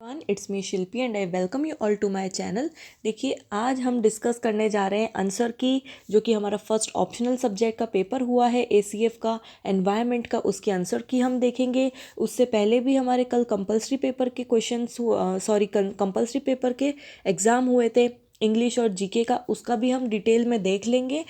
It's me Shilpi and I welcome you all to my channel. देखिए, आज हम discuss करने जा रहे हैं आंसर की, जो कि हमारा फर्स्ट ऑप्शनल सब्जेक्ट का पेपर हुआ है एसीएफ का, एनवायरनमेंट का। उसके आंसर की हम देखेंगे। उससे पहले भी हमारे कल कंपलसरी पेपर के क्वेश्चंस कंपलसरी पेपर के एग्ज़ाम हुए थे इंग्लिश और जीके का, उसका भी हम डिटेल में देख लेंगे।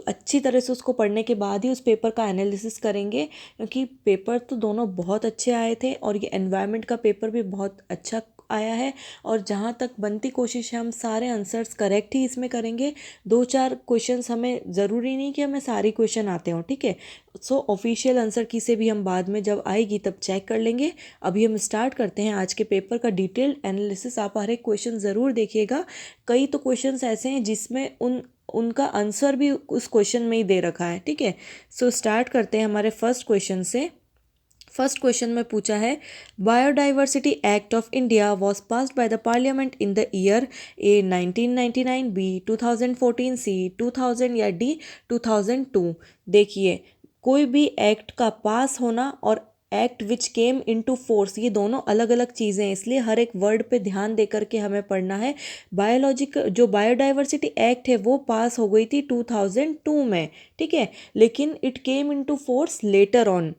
अच्छी तरह से उसको पढ़ने के बाद ही उस पेपर का एनालिसिस करेंगे, क्योंकि पेपर तो दोनों बहुत अच्छे आए थे और ये एनवायरनमेंट का पेपर भी बहुत अच्छा आया है। और जहाँ तक बनती कोशिश है हम सारे आंसर्स करेक्ट ही इसमें करेंगे। 2-4 क्वेश्चंस, हमें ज़रूरी नहीं कि हमें सारी क्वेश्चन आते हों, ठीक है। सो ऑफिशियल आंसर की से भी हम बाद में जब आएगी तब चेक कर लेंगे। अभी हम स्टार्ट करते हैं आज के पेपर का डिटेल्ड एनालिसिस। आप हर एक क्वेश्चन ज़रूर देखिएगा। कई तो क्वेश्चंस ऐसे हैं जिसमें उनका आंसर भी उस क्वेश्चन में ही दे रखा है, ठीक है। सो स्टार्ट करते हैं हमारे फर्स्ट क्वेश्चन से। फर्स्ट क्वेश्चन में पूछा है, biodiversity act of India was passed by the parliament in the year A 1999, B 2014, C 2000 या डी 2002। देखिए, कोई भी एक्ट का पास होना और act which came into force, ये दोनों अलग अलग चीज़ें हैं, इसलिए हर एक वर्ड पे ध्यान दे करके हमें पढ़ना है। जो बायोडाइवर्सिटी एक्ट है वो पास हो गई थी 2002 में, ठीक है, लेकिन it came into force later on,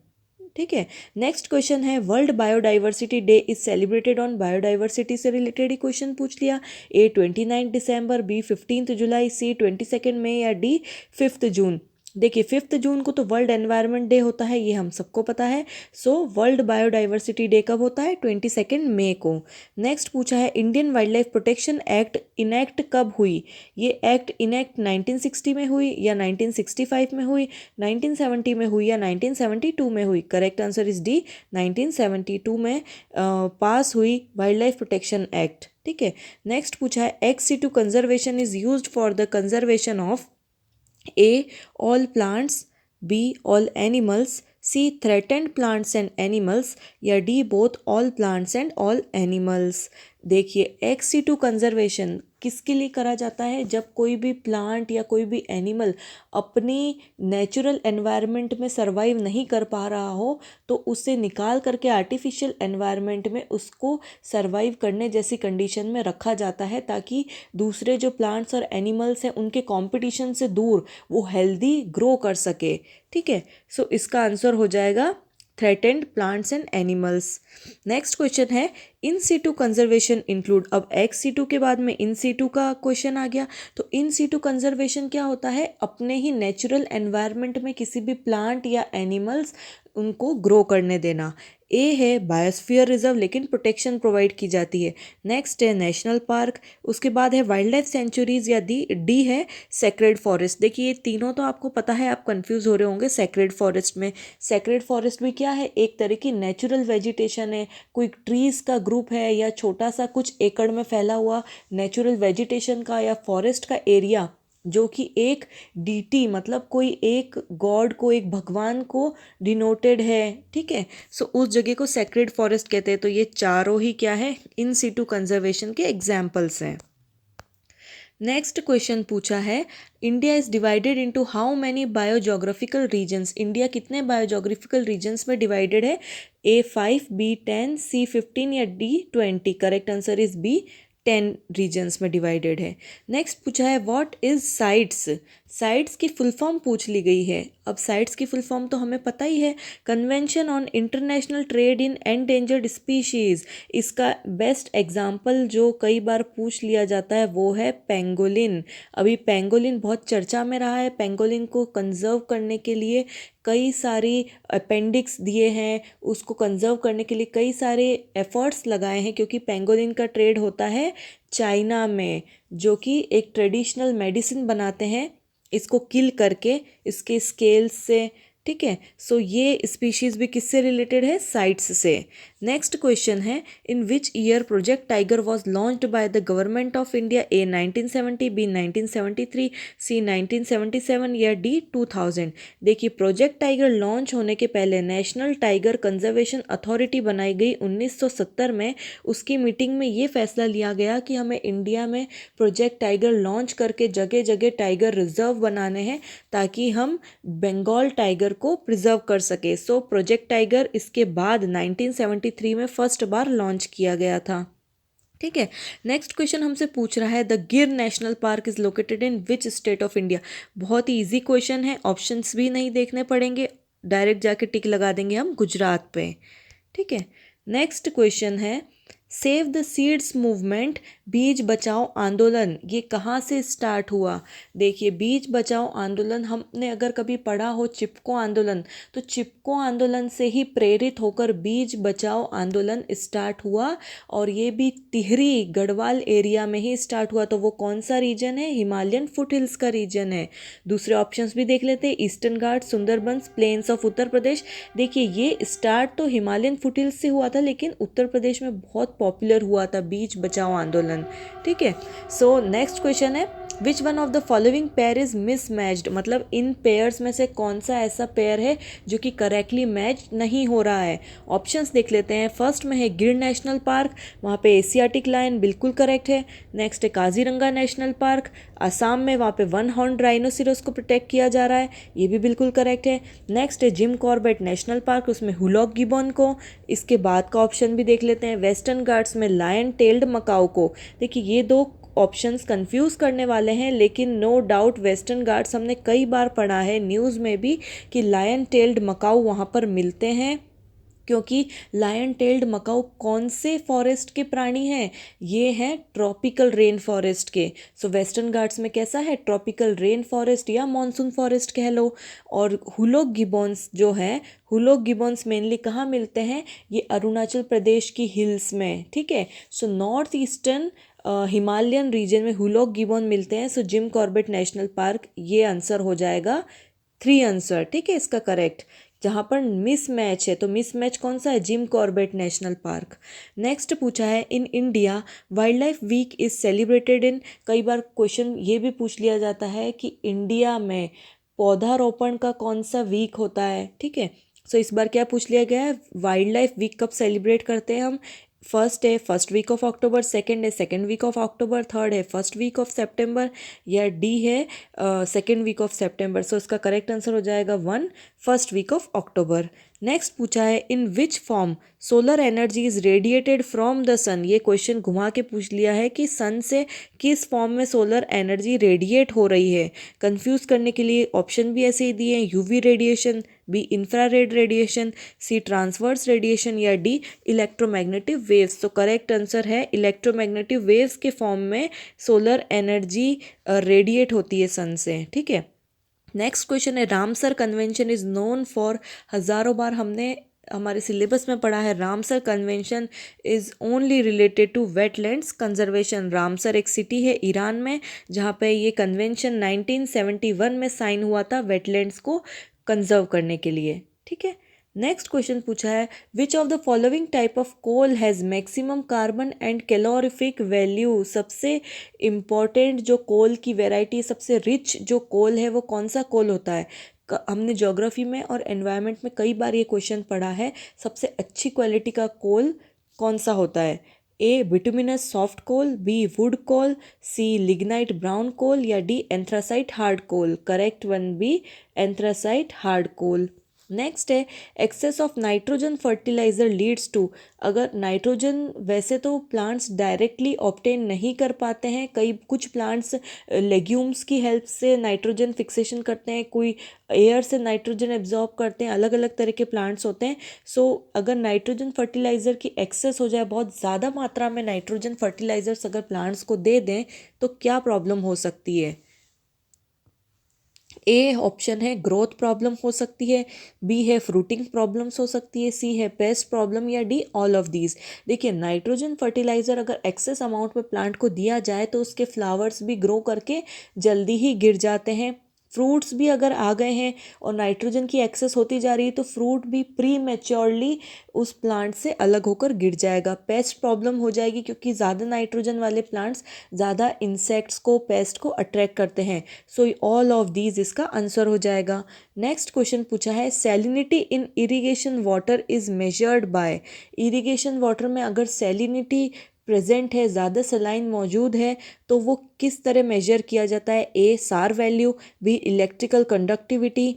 ठीक है। नेक्स्ट क्वेश्चन है, world biodiversity day is celebrated on, biodiversity से रिलेटेड ही क्वेश्चन पूछ लिया। ए 29 दिसंबर, बी 15 जुलाई, सी 22 मई या डी 5 जून। देखिए, 5 जून को तो वर्ल्ड एनवायरनमेंट डे होता है, ये हम सबको पता है। सो वर्ल्ड बायोडाइवर्सिटी डे कब होता है? 22 मई को। नेक्स्ट पूछा है, Indian wild life protection act enact कब हुई? ये एक्ट इनैक्ट 1960 में हुई या 1965 में हुई, 1970 में हुई या 1972 में हुई? करेक्ट आंसर इज डी, 1972 में पास हुई वाइल्ड लाइफ प्रोटेक्शन एक्ट, ठीक है। नेक्स्ट पूछा है, एक्स-सिटू conservation is used for the conservation of A. all plants, B. all animals, C. threatened plants and animals या D. both all plants and all animals। देखिए, एक्स-सिटू conservation किसके लिए करा जाता है? जब कोई भी प्लांट या कोई भी एनिमल अपनी नेचुरल एनवायरनमेंट में सरवाइव नहीं कर पा रहा हो, तो उसे निकाल करके आर्टिफिशियल एनवायरनमेंट में उसको सरवाइव करने जैसी कंडीशन में रखा जाता है, ताकि दूसरे जो प्लांट्स और एनिमल्स हैं उनके कंपटीशन से दूर वो हेल्दी ग्रो कर सके, ठीक है। सो इसका आंसर हो जाएगा threatened plants and animals. Next question है, इन सीटू कंजर्वेशन इंक्लूड, अब एक्स सीटू के बाद में इन सीटू का क्वेश्चन आ गया। तो इन सीटू कंजर्वेशन क्या होता है? अपने ही नेचुरल एनवायरनमेंट में किसी भी प्लांट या एनिमल्स उनको ग्रो करने देना। ए है बायोस्फीयर रिजर्व, लेकिन प्रोटेक्शन प्रोवाइड की जाती है। नेक्स्ट है नेशनल पार्क, उसके बाद है वाइल्ड लाइफ सेंचुरीज या डी है सेक्रेड फॉरेस्ट। देखिए, ये तीनों तो आपको पता है, आप कंफ्यूज हो रहे होंगे सेक्रेड फॉरेस्ट में। सेक्रेड फॉरेस्ट भी क्या है? एक तरह की नेचुरल वेजिटेशन है, कोई ट्रीज़ का ग्रुप है या छोटा सा कुछ एकड़ में फैला हुआ नेचुरल वेजिटेशन का या फॉरेस्ट का एरिया, जो कि एक डीटी मतलब कोई एक गॉड को, एक भगवान को डिनोटेड है, ठीक है। सो उस जगह को सेक्रेड फॉरेस्ट कहते हैं। तो ये चारों ही क्या है? इन सीटू कंजर्वेशन के एग्जाम्पल्स हैं। नेक्स्ट क्वेश्चन पूछा है, India is divided into how many biogeographical regions? India कितने बायोजोग्राफिकल रीजन्स में डिवाइडेड है? ए 5, बी 10, सी 15 या D 20? Correct answer is B, 10 regions में डिवाइडेड है। नेक्स्ट पूछा है, व्हाट इज साइट्स? साइट्स की फुल फॉर्म पूछ ली गई है। अब साइट्स की फुल फॉर्म तो हमें पता ही है, convention on international trade in endangered species. इसका बेस्ट एग्जाम्पल जो कई बार पूछ लिया जाता है वो है पेंगोलिन। अभी पेंगोलिन बहुत चर्चा में रहा है। पेंगोलिन को कंजर्व करने के लिए कई सारी अपेंडिक्स दिए हैं, उसको कंजर्व करने के लिए कई सारे एफर्ट्स लगाए हैं, क्योंकि पेंगोलिन का ट्रेड होता है चाइना में, जो कि एक ट्रेडिशनल मेडिसिन बनाते हैं इसको किल करके इसके स्केल्स से, ठीक है। सो ये स्पीशीज़ भी किससे रिलेटेड है? साइट्स से। नेक्स्ट क्वेश्चन है, in which year project tiger was launched by the government of India? A 1970, B 1973, C 1977 या डी 2000? देखिए, प्रोजेक्ट टाइगर लॉन्च होने के पहले नेशनल टाइगर कंजर्वेशन अथॉरिटी बनाई गई 1970 में। उसकी मीटिंग में ये फैसला लिया गया कि हमें इंडिया में प्रोजेक्ट टाइगर लॉन्च करके जगह जगह टाइगर रिजर्व बनाने हैं, ताकि हम बंगाल टाइगर को प्रिजर्व कर सके। सो प्रोजेक्ट टाइगर इसके बाद 1973 1973 में फर्स्ट बार लॉन्च किया गया था। ठीक है, नेक्स्ट क्वेश्चन हमसे पूछ रहा है द गिर national park is located in which state of India. बहुत ही इजी क्वेश्चन है, ऑप्शंस भी नहीं देखने पड़ेंगे, डायरेक्ट जाके टिक लगा देंगे हम गुजरात पे। ठीक है, नेक्स्ट क्वेश्चन है सेव द सीड्स मूवमेंट बीज बचाओ आंदोलन ये कहाँ से स्टार्ट हुआ। देखिए, बीज बचाओ आंदोलन हमने अगर कभी पढ़ा हो चिपको आंदोलन, तो चिपको आंदोलन से ही प्रेरित होकर बीज बचाओ आंदोलन स्टार्ट हुआ, और ये भी टिहरी गढ़वाल एरिया में ही स्टार्ट हुआ। तो वो कौन सा रीजन है, हिमालयन फुट हिल्स का रीजन है। दूसरे ऑप्शंस भी देख लेते हैं, Eastern Ghat, Sundarbans, plains of Uttar Pradesh. देखिए, ये स्टार्ट तो हिमालयन फुट हिल्स से हुआ था, लेकिन उत्तर प्रदेश में बहुत पॉपुलर हुआ था बीज बचाओ आंदोलन। ठीक है, सो नेक्स्ट क्वेश्चन है which one of the following pair is mismatched, मतलब इन पेयर्स में से कौन सा ऐसा पेयर है जो कि करेक्टली मैच नहीं हो रहा है। ऑप्शंस देख लेते हैं, फर्स्ट में है गिर नेशनल पार्क, वहाँ पे एशियाटिक लायन बिल्कुल करेक्ट है। नेक्स्ट है काजीरंगा नेशनल पार्क, असम में, वहाँ पे वन हॉर्न राइनोसिरस को प्रोटेक्ट किया जा रहा है, ये भी बिल्कुल करेक्ट है। नेक्स्ट है जिम कॉर्बेट नेशनल पार्क, उसमें हुलॉक गिबॉन को। इसके बाद का ऑप्शन भी देख लेते हैं, वेस्टर्न घाट्स में लायन टेल्ड मकाऊ को। देखिए, ये दो ऑप्शंस कंफ्यूज करने वाले हैं, लेकिन नो डाउट वेस्टर्न घाट्स हमने कई बार पढ़ा है न्यूज़ में भी कि लायन टेल्ड मकाऊ वहाँ पर मिलते हैं, क्योंकि लायन टेल्ड मकाऊ कौन से फॉरेस्ट के प्राणी हैं, ये हैं ट्रॉपिकल रेन फॉरेस्ट के। सो वेस्टर्न घाट्स में कैसा है, ट्रॉपिकल रेन फॉरेस्ट या मॉनसून फॉरेस्ट कह लो। और हुलॉक गिबॉन्स जो है, हुलॉक गिबॉन्स मेनली कहाँ मिलते हैं, ये अरुणाचल प्रदेश की हिल्स में। ठीक है, so north eastern Himalayan region में हुलॉक गिबॉन मिलते हैं। So Jim Corbett national park ये आंसर हो जाएगा 3 आंसर। ठीक है, इसका करेक्ट। जहाँ पर मिस मैच है, तो मिस मैच कौन सा है, Jim Corbett national park. Next पूछा है in India wild life week is celebrated in. कई बार क्वेश्चन ये भी पूछ लिया जाता है कि इंडिया में पौधारोपण का कौन सा वीक होता है। ठीक है, सो इस बार क्या पूछ लिया गया है, वाइल्ड लाइफ वीक कब सेलिब्रेट करते हैं हम। फर्स्ट है first week of October, second है second week of October, third है फर्स्ट वीक ऑफ सितंबर, या डी है second week of September. So इसका करेक्ट आंसर हो जाएगा 1, first week of October. Next पूछा है in which form solar energy is radiated from the sun. ये question घुमा के पूछ लिया है कि सन से किस फॉर्म में सोलर एनर्जी रेडिएट हो रही है। कंफ्यूज करने के लिए ऑप्शन भी ऐसे ही दिए हैं, UV radiation, B infrared radiation, C transverse radiation, या डी इलेक्ट्रोमैग्नेटिक वेव्स। तो करेक्ट आंसर है इलेक्ट्रोमैग्नेटिक वेव्स के फॉर्म में सोलर एनर्जी रेडिएट होती है सन से। ठीक है, नेक्स्ट क्वेश्चन है Ramsar convention is known for. हज़ारों बार हमने हमारे सिलेबस में पढ़ा है, Ramsar convention is only related to wetlands conservation. Ramsar एक सिटी है ईरान में, जहाँ पे ये कन्वेंशन 1971 में साइन हुआ था वेटलैंड्स को कंजर्व करने के लिए। ठीक है, नेक्स्ट क्वेश्चन पूछा है which of the following type of coal has maximum carbon and calorific value. सबसे इम्पॉर्टेंट जो कोल की वेराइटी, सबसे रिच जो कोल है वो कौन सा कोल होता है। हमने ज्योग्राफी में और एनवायरनमेंट में कई बार ये क्वेश्चन पढ़ा है, सबसे अच्छी क्वालिटी का कोल कौन सा होता है। A bituminous soft coal, B wood coal, C lignite brown coal, या D anthracite hard coal. Correct one B anthracite hard coal. Next है excess of nitrogen fertiliser leads to. अगर नाइट्रोजन वैसे तो प्लांट्स डायरेक्टली ऑब्टेन नहीं कर पाते हैं, कुछ प्लांट्स लेग्यूम्स की हेल्प से नाइट्रोजन फिक्सेशन करते हैं, कोई एयर से नाइट्रोजन एब्जॉर्ब करते हैं, अलग अलग तरह के प्लांट्स होते हैं। सो अगर नाइट्रोजन फर्टिलाइज़र की एक्सेस हो जाए, बहुत ज़्यादा मात्रा में नाइट्रोजन फर्टिलाइज़र्स अगर प्लांट्स को दे दें, तो क्या प्रॉब्लम हो सकती है। ए ऑप्शन है ग्रोथ प्रॉब्लम हो सकती है, बी है फ्रूटिंग प्रॉब्लम्स हो सकती है, सी है पेस्ट प्रॉब्लम, या डी ऑल ऑफ दीज। देखिए, नाइट्रोजन फर्टिलाइज़र अगर एक्सेस अमाउंट में प्लांट को दिया जाए तो उसके फ्लावर्स भी ग्रो करके जल्दी ही गिर जाते हैं। फ्रूट्स भी अगर आ गए हैं और नाइट्रोजन की एक्सेस होती जा रही है तो फ्रूट भी प्री मैच्योरली उस प्लांट से अलग होकर गिर जाएगा। पेस्ट प्रॉब्लम हो जाएगी, क्योंकि ज़्यादा नाइट्रोजन वाले प्लांट्स ज़्यादा इंसेक्ट्स को, पेस्ट को अट्रैक्ट करते हैं। सो ऑल ऑफ दीज इसका आंसर हो जाएगा। नेक्स्ट क्वेश्चन पूछा है salinity in irrigation water is measured by. Irrigation water में अगर सैलिनिटी प्रेजेंट है, ज़्यादा सलाइन मौजूद है, तो वो किस तरह मेजर किया जाता है। A SAR value, B electrical conductivity,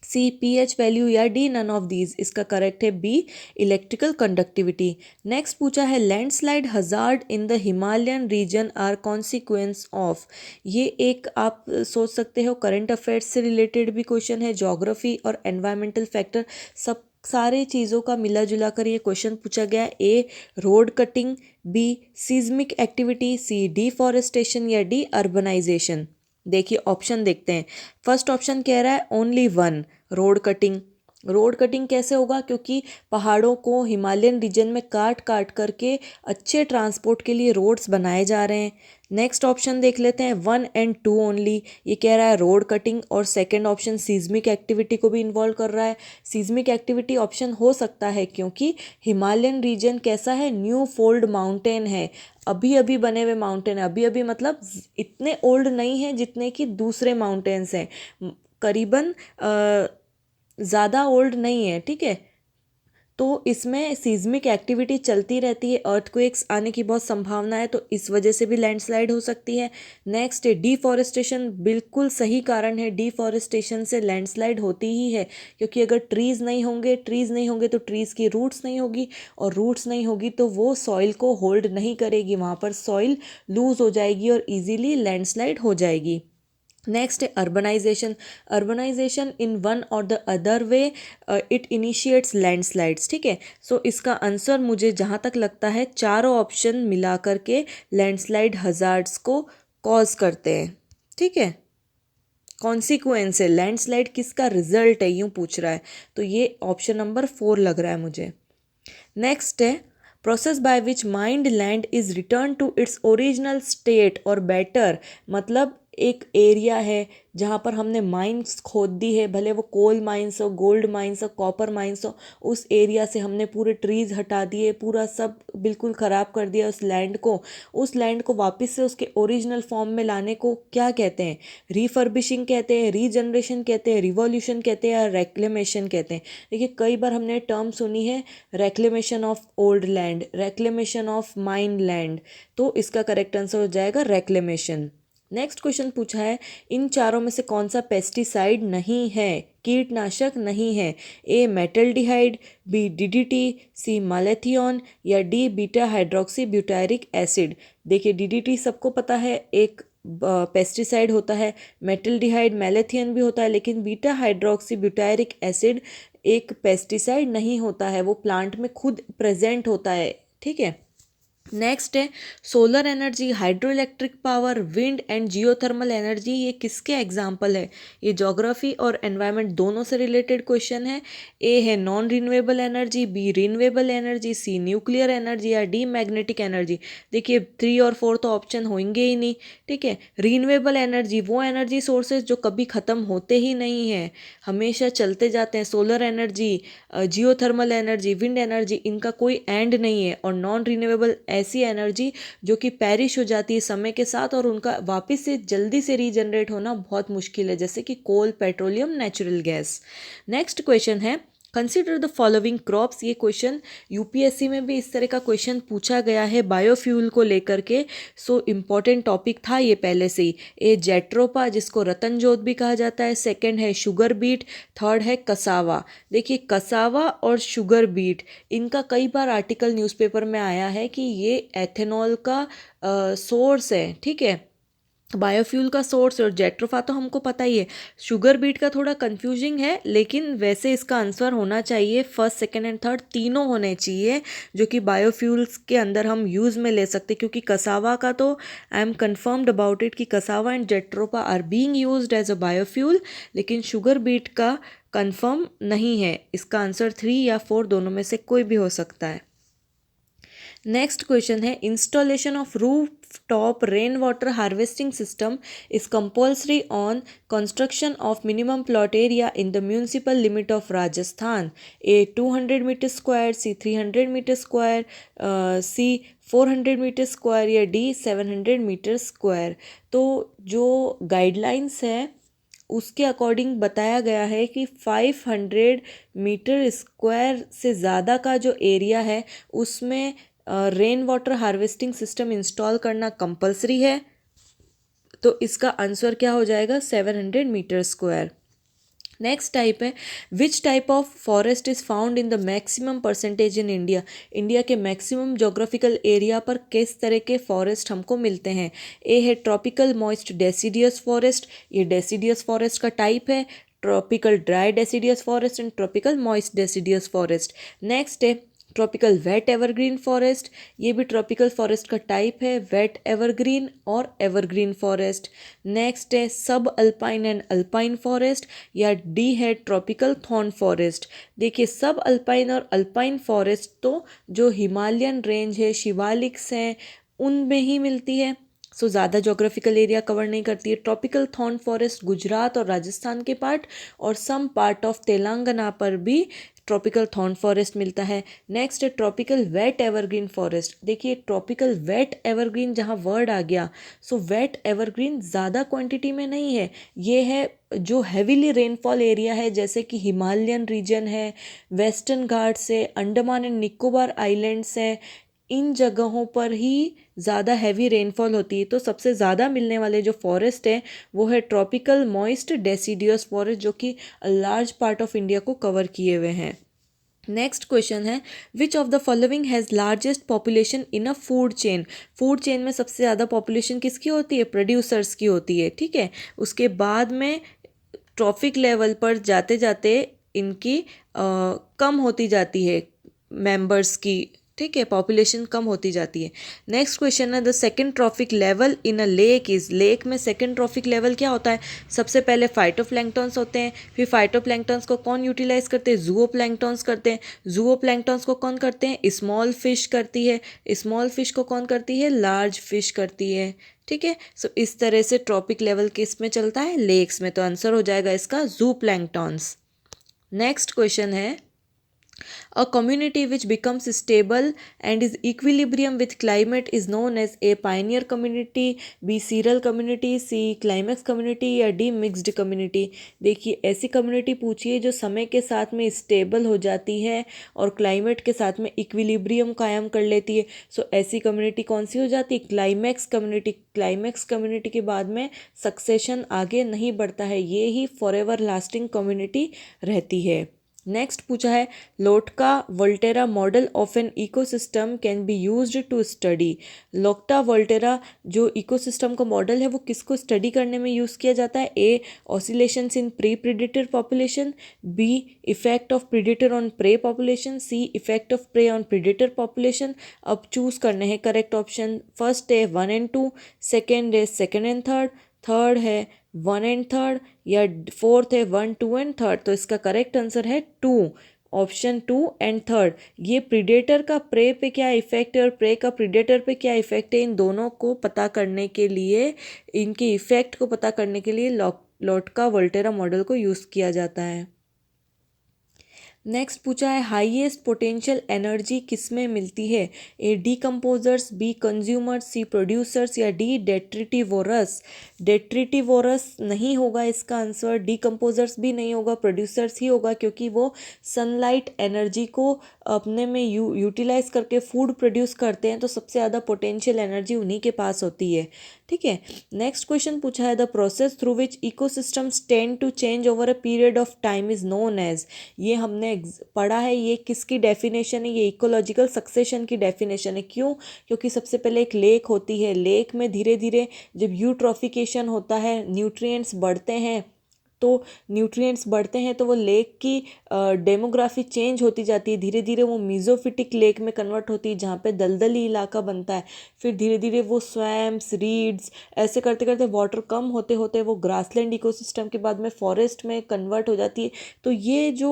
C pH value या डी नन ऑफ दीज। इसका करेक्ट है बी इलेक्ट्रिकल कंडक्टिविटी। नेक्स्ट पूछा है landslide hazard in the Himalayan region are consequence of. ये एक आप सोच सकते हो करंट अफेयर्स से रिलेटेड भी क्वेश्चन है, ज्योग्राफी और एनवायरमेंटल फैक्टर सब सारे चीज़ों का मिला जुला कर ये क्वेश्चन पूछा गया है। A road cutting, B seismic activity, C deforestation या डी अर्बनाइजेशन। देखिए ऑप्शन देखते हैं। फर्स्ट ऑप्शन कह रहा है only one road cutting. Road cutting कैसे होगा, क्योंकि पहाड़ों को हिमालयन रीजन में काट काट करके अच्छे ट्रांसपोर्ट के लिए रोड्स बनाए जा रहे हैं। नेक्स्ट ऑप्शन देख लेते हैं 1 and 2 ओनली। ये कह रहा है रोड कटिंग, और सेकंड ऑप्शन सीज्मिक एक्टिविटी को भी इन्वॉल्व कर रहा है। सीज्मिक एक्टिविटी ऑप्शन हो सकता है क्योंकि हिमालयन रीजन कैसा है, न्यू फोल्ड माउंटेन है, अभी अभी बने हुए माउंटेन है। अभी अभी मतलब इतने ओल्ड नहीं है जितने कि दूसरे माउंटेन्स हैं, करीबन ज़्यादा ओल्ड नहीं है, ठीक है। तो इसमें सीज्मिक एक्टिविटी चलती रहती है, अर्थक्वेक्स आने की बहुत संभावना है, तो इस वजह से भी लैंडस्लाइड हो सकती है। नेक्स्ट है डिफॉरेस्टेशन, बिल्कुल सही कारण है, डिफॉरेस्टेशन से लैंडस्लाइड होती ही है, क्योंकि अगर ट्रीज़ नहीं होंगे तो ट्रीज़ की रूट्स नहीं होगी, और रूट्स नहीं होगी तो वो सॉइल को होल्ड नहीं करेगी, वहाँ पर सॉइल लूज़ हो जाएगी और ईजीली लैंडस्लाइड हो जाएगी। नेक्स्ट है अर्बनाइजेशन। अर्बनाइजेशन इन वन और the other way it initiates landslides, ठीक है। सो इसका आंसर मुझे जहाँ तक लगता है चारों ऑप्शन मिला करके लैंडस्लाइड हजार्ड्स को कॉज करते हैं, ठीक है। कॉन्सिक्वेंस है, लैंडस्लाइड किसका रिजल्ट है यूँ पूछ रहा है, तो ये ऑप्शन नंबर 4 लग रहा है मुझे। नेक्स्ट है process by which mined land is return to its original state और बेटर। मतलब एक एरिया है जहाँ पर हमने माइंस खोद दी है, भले वो कोल माइंस हो, गोल्ड माइंस हो, कॉपर माइंस हो, उस एरिया से हमने पूरे ट्रीज़ हटा दिए, पूरा सब बिल्कुल ख़राब कर दिया उस लैंड को वापस से उसके ओरिजिनल फॉर्म में लाने को क्या कहते हैं, रीफर्बिशिंग कहते हैं, रीजनरेशन कहते हैं, रिवॉल्यूशन कहते हैं, या रेक्लेमेशन कहते हैं। देखिए कई बार हमने टर्म सुनी है reclamation of old land, reclamation of mine land, तो इसका करेक्ट आंसर हो जाएगा रेक्लेमेशन। नेक्स्ट क्वेश्चन पूछा है इन चारों में से कौन सा पेस्टिसाइड नहीं है, कीटनाशक नहीं है। ए मेटल्डिहाइड, बी डीडीटी, सी मालेथियन या D beta hydroxy butyric acid. देखिए डीडीटी सबको पता है एक पेस्टिसाइड होता है, मेटल्डिहाइड मैलेथियन भी होता है, लेकिन बीटा हाइड्रोक्सी ब्यूटारिक एसिड एक पेस्टिसाइड नहीं होता है, वो प्लांट में खुद प्रेजेंट होता है, ठीक है। नेक्स्ट है solar energy, hydro electric power, wind and geothermal energy, ये किसके एग्जाम्पल है। ये ज्योग्राफी और एनवायरनमेंट दोनों से रिलेटेड क्वेश्चन है। ए है non renewable energy, B renewable energy, C nuclear energy या डी मैग्नेटिक एनर्जी। देखिए 3 और 4 तो ऑप्शन होंगे ही नहीं, ठीक है। रिन्यूएबल एनर्जी वो एनर्जी सोर्सेज जो कभी ख़त्म होते ही नहीं है, हमेशा चलते जाते हैं। Solar energy, geothermal energy, wind energy, इनका कोई एंड नहीं है। और नॉन रिन्यूएबल ऐसी एनर्जी जो कि पैरिश हो जाती है समय के साथ, और उनका वापस से जल्दी से रीजनरेट होना बहुत मुश्किल है, जैसे कि coal, petroleum, natural gas. Next question है कंसिडर द फॉलोइंग क्रॉप्स। ये क्वेश्चन यूपीएससी में भी इस तरह का क्वेश्चन पूछा गया है बायोफ्यूल को लेकर के, सो इम्पॉर्टेंट टॉपिक था ये पहले से ही। ए जेट्रोपा जिसको रतन जोत भी कहा जाता है, सेकंड है शुगर बीट, थर्ड है कसावा। देखिए कसावा और शुगर बीट, इनका कई बार आर्टिकल न्यूज़पेपर में आया है कि ये एथेनॉल का सोर्स है, ठीक है, बायोफ्यूल का सोर्स। और जेट्रोफा तो हमको पता ही है। शुगर बीट का थोड़ा कंफ्यूजिंग है, लेकिन वैसे इसका आंसर होना चाहिए फर्स्ट, सेकंड एंड थर्ड तीनों होने चाहिए, जो कि बायोफ्यूल्स के अंदर हम यूज़ में ले सकते, क्योंकि कसावा का तो I am confirmed about it कि cassava and jatropha are being used as a biofuel, लेकिन शुगर बीट का कंफर्म नहीं है। इसका आंसर 3 या 4 दोनों में से कोई भी हो सकता है। नेक्स्ट क्वेश्चन है installation of roof top rain water harvesting system is compulsory on construction of minimum plot area in the municipal limit of Rajasthan. A 200 metre square, C 300 metre square, C 400 metre square या D 700 metre square. तो जो guidelines है उसके according बताया गया है कि 500 metre square से ज़्यादा का जो एरिया है उसमें rain water harvesting system install करना कंपलसरी है। तो इसका आंसर क्या हो जाएगा 700 मीटर स्क्वायर। नेक्स्ट टाइप है which type of forest is found in the maximum percentage in India. India के मैक्सिमम जोग्राफिकल एरिया पर किस तरह के फॉरेस्ट हमको मिलते हैं। ए है ट्रॉपिकल मॉइस्ट डेसिडियस फॉरेस्ट, ये डेसिडियस फॉरेस्ट का टाइप है। Tropical dry deciduous forest and tropical moist deciduous forest. Next है ट्रॉपिकल वेट एवरग्रीन फॉरेस्ट, ये भी ट्रॉपिकल फॉरेस्ट का टाइप है, वेट एवरग्रीन और एवरग्रीन फॉरेस्ट। नेक्स्ट है सब अल्पाइन एंड अल्पाइन फॉरेस्ट, या डी है ट्रॉपिकल थॉर्न फॉरेस्ट। देखिए सब अल्पाइन और अल्पाइन फॉरेस्ट तो जो हिमालयन रेंज है, शिवालिक्स हैं, उनमें ही मिलती है, सो ज़्यादा जोग्राफिकल एरिया कवर नहीं करती है। ट्रॉपिकल थॉर्न फॉरेस्ट गुजरात और राजस्थान के पार्ट और सम पार्ट ऑफ तेलंगाना पर भी ट्रॉपिकल थॉर्न फॉरेस्ट मिलता है। नेक्स्ट है ट्रॉपिकल वेट एवरग्रीन फॉरेस्ट। देखिए ट्रॉपिकल वेट एवरग्रीन जहाँ वर्ड आ गया, सो वेट एवरग्रीन ज़्यादा क्वांटिटी में नहीं है, ये है जो हैवीली रेनफॉल एरिया है, जैसे कि हिमालयन रीजन है, वेस्टर्न घाट्स है, अंडमान एंड निकोबार आइलैंड्स हैं, इन जगहों पर ही ज़्यादा हैवी रेनफॉल होती है। तो सबसे ज़्यादा मिलने वाले जो फॉरेस्ट है वो है ट्रॉपिकल मॉइस्ट डेसिडियस फॉरेस्ट, जो कि लार्ज पार्ट ऑफ इंडिया को कवर किए हुए हैं। नेक्स्ट क्वेश्चन है which of the following has largest population in a food chain. Food chain में सबसे ज़्यादा पॉपुलेशन किसकी होती है, प्रोड्यूसर्स की होती है, ठीक है। उसके बाद में ट्रॉफिक लेवल पर जाते जाते इनकी कम होती जाती है मेंबर्स की, ठीक है, पॉपुलेशन कम होती जाती है। नेक्स्ट क्वेश्चन है the second trophic level in a lake is. Lake में सेकंड ट्रॉफिक लेवल क्या होता है, सबसे पहले फाइटोप्लैंक्टन्स होते हैं, फिर फाइटोप्लैंक्टन्स को कौन यूटिलाइज करते हैं, जूओप्लैंक्टन्स करते हैं। जूओप्लैंक्टन्स को कौन करते हैं, स्मॉल फिश करती है, स्मॉल फिश को कौन करती है, लार्ज फिश करती है, ठीक है। सो इस तरह से ट्रॉपिक लेवल किस में चलता है, लेक्स में। तो आंसर हो जाएगा इसका जूप्लैंक्टन्स। नेक्स्ट क्वेश्चन है a community which becomes stable and is equilibrium with climate is known as a pioneer community, B serial community, C climax community या D mixed community। देखिए ऐसी कम्युनिटी पूछिए जो समय के साथ में स्टेबल हो जाती है और क्लाइमेट के साथ में इक्विलिब्रियम कायम कर लेती है। सो ऐसी कम्युनिटी कौन सी हो जाती है, क्लाइमैक्स कम्युनिटी। क्लाइमैक्स कम्युनिटी के बाद में सक्सेशन आगे नहीं बढ़ता है, ये ही फॉरएवर लास्टिंग कम्युनिटी रहती है। नेक्स्ट पूछा है Lotka Volterra model of an ecosystem can be used to study. Lotka Volterra जो इकोसिस्टम का मॉडल है वो किसको स्टडी करने में यूज़ किया जाता है, A oscillations in pre predator population, B effect of predator on prey population, C effect of prey on predator population. अब चूज़ करने हैं करेक्ट ऑप्शन। फर्स्ट है 1 and 2, सेकेंड है 2nd and 3rd, थर्ड है 1 and 3rd, या fourth है 1, 2 and 3rd। तो इसका करेक्ट आंसर है 2, ऑप्शन 2 and 3rd। ये प्रीडेटर का प्रे पे क्या इफेक्ट है और प्रे का प्रीडेटर पे क्या इफेक्ट है, इन दोनों को पता करने के लिए, इनके इफेक्ट को पता करने के लिए लोटका वोल्टेरा मॉडल को यूज़ किया जाता है। नेक्स्ट पूछा है हाईएस्ट पोटेंशियल एनर्जी किस में मिलती है, ए डीकम्पोजर्स, बी कंज्यूमर्स, सी प्रोड्यूसर्स, या डी डेट्रिटिवोरस। डेट्रिटिवोरस नहीं होगा इसका आंसर, डीकम्पोजर्स भी नहीं होगा, प्रोड्यूसर्स ही होगा, क्योंकि वो सनलाइट एनर्जी को अपने में यूटिलाइज करके फूड प्रोड्यूस करते हैं, तो सबसे ज़्यादा पोटेंशियल एनर्जी उन्हीं के पास होती है, ठीक है। नेक्स्ट क्वेश्चन पूछा है the process through which ecosystems tend to change over a period of time is known as. ये हमने पढ़ा है, ये किसकी डेफिनेशन है, ये इकोलॉजिकल सक्सेशन की डेफिनेशन है। क्यों, क्योंकि सबसे पहले एक लेक होती है, लेक में धीरे धीरे जब यूट्रोफिकेशन होता है, न्यूट्रिएंट्स बढ़ते हैं, तो न्यूट्रिएंट्स बढ़ते हैं तो वो लेक की डेमोग्राफी चेंज होती जाती है, धीरे धीरे वो मीज़ोफिटिक लेक में कन्वर्ट होती है जहाँ पे दलदली इलाका बनता है, फिर धीरे धीरे वो स्वैम्प्स, रीड्स, ऐसे करते करते वाटर कम होते होते वो ग्रासलैंड इकोसिस्टम के बाद में फॉरेस्ट में कन्वर्ट हो जाती है। तो ये जो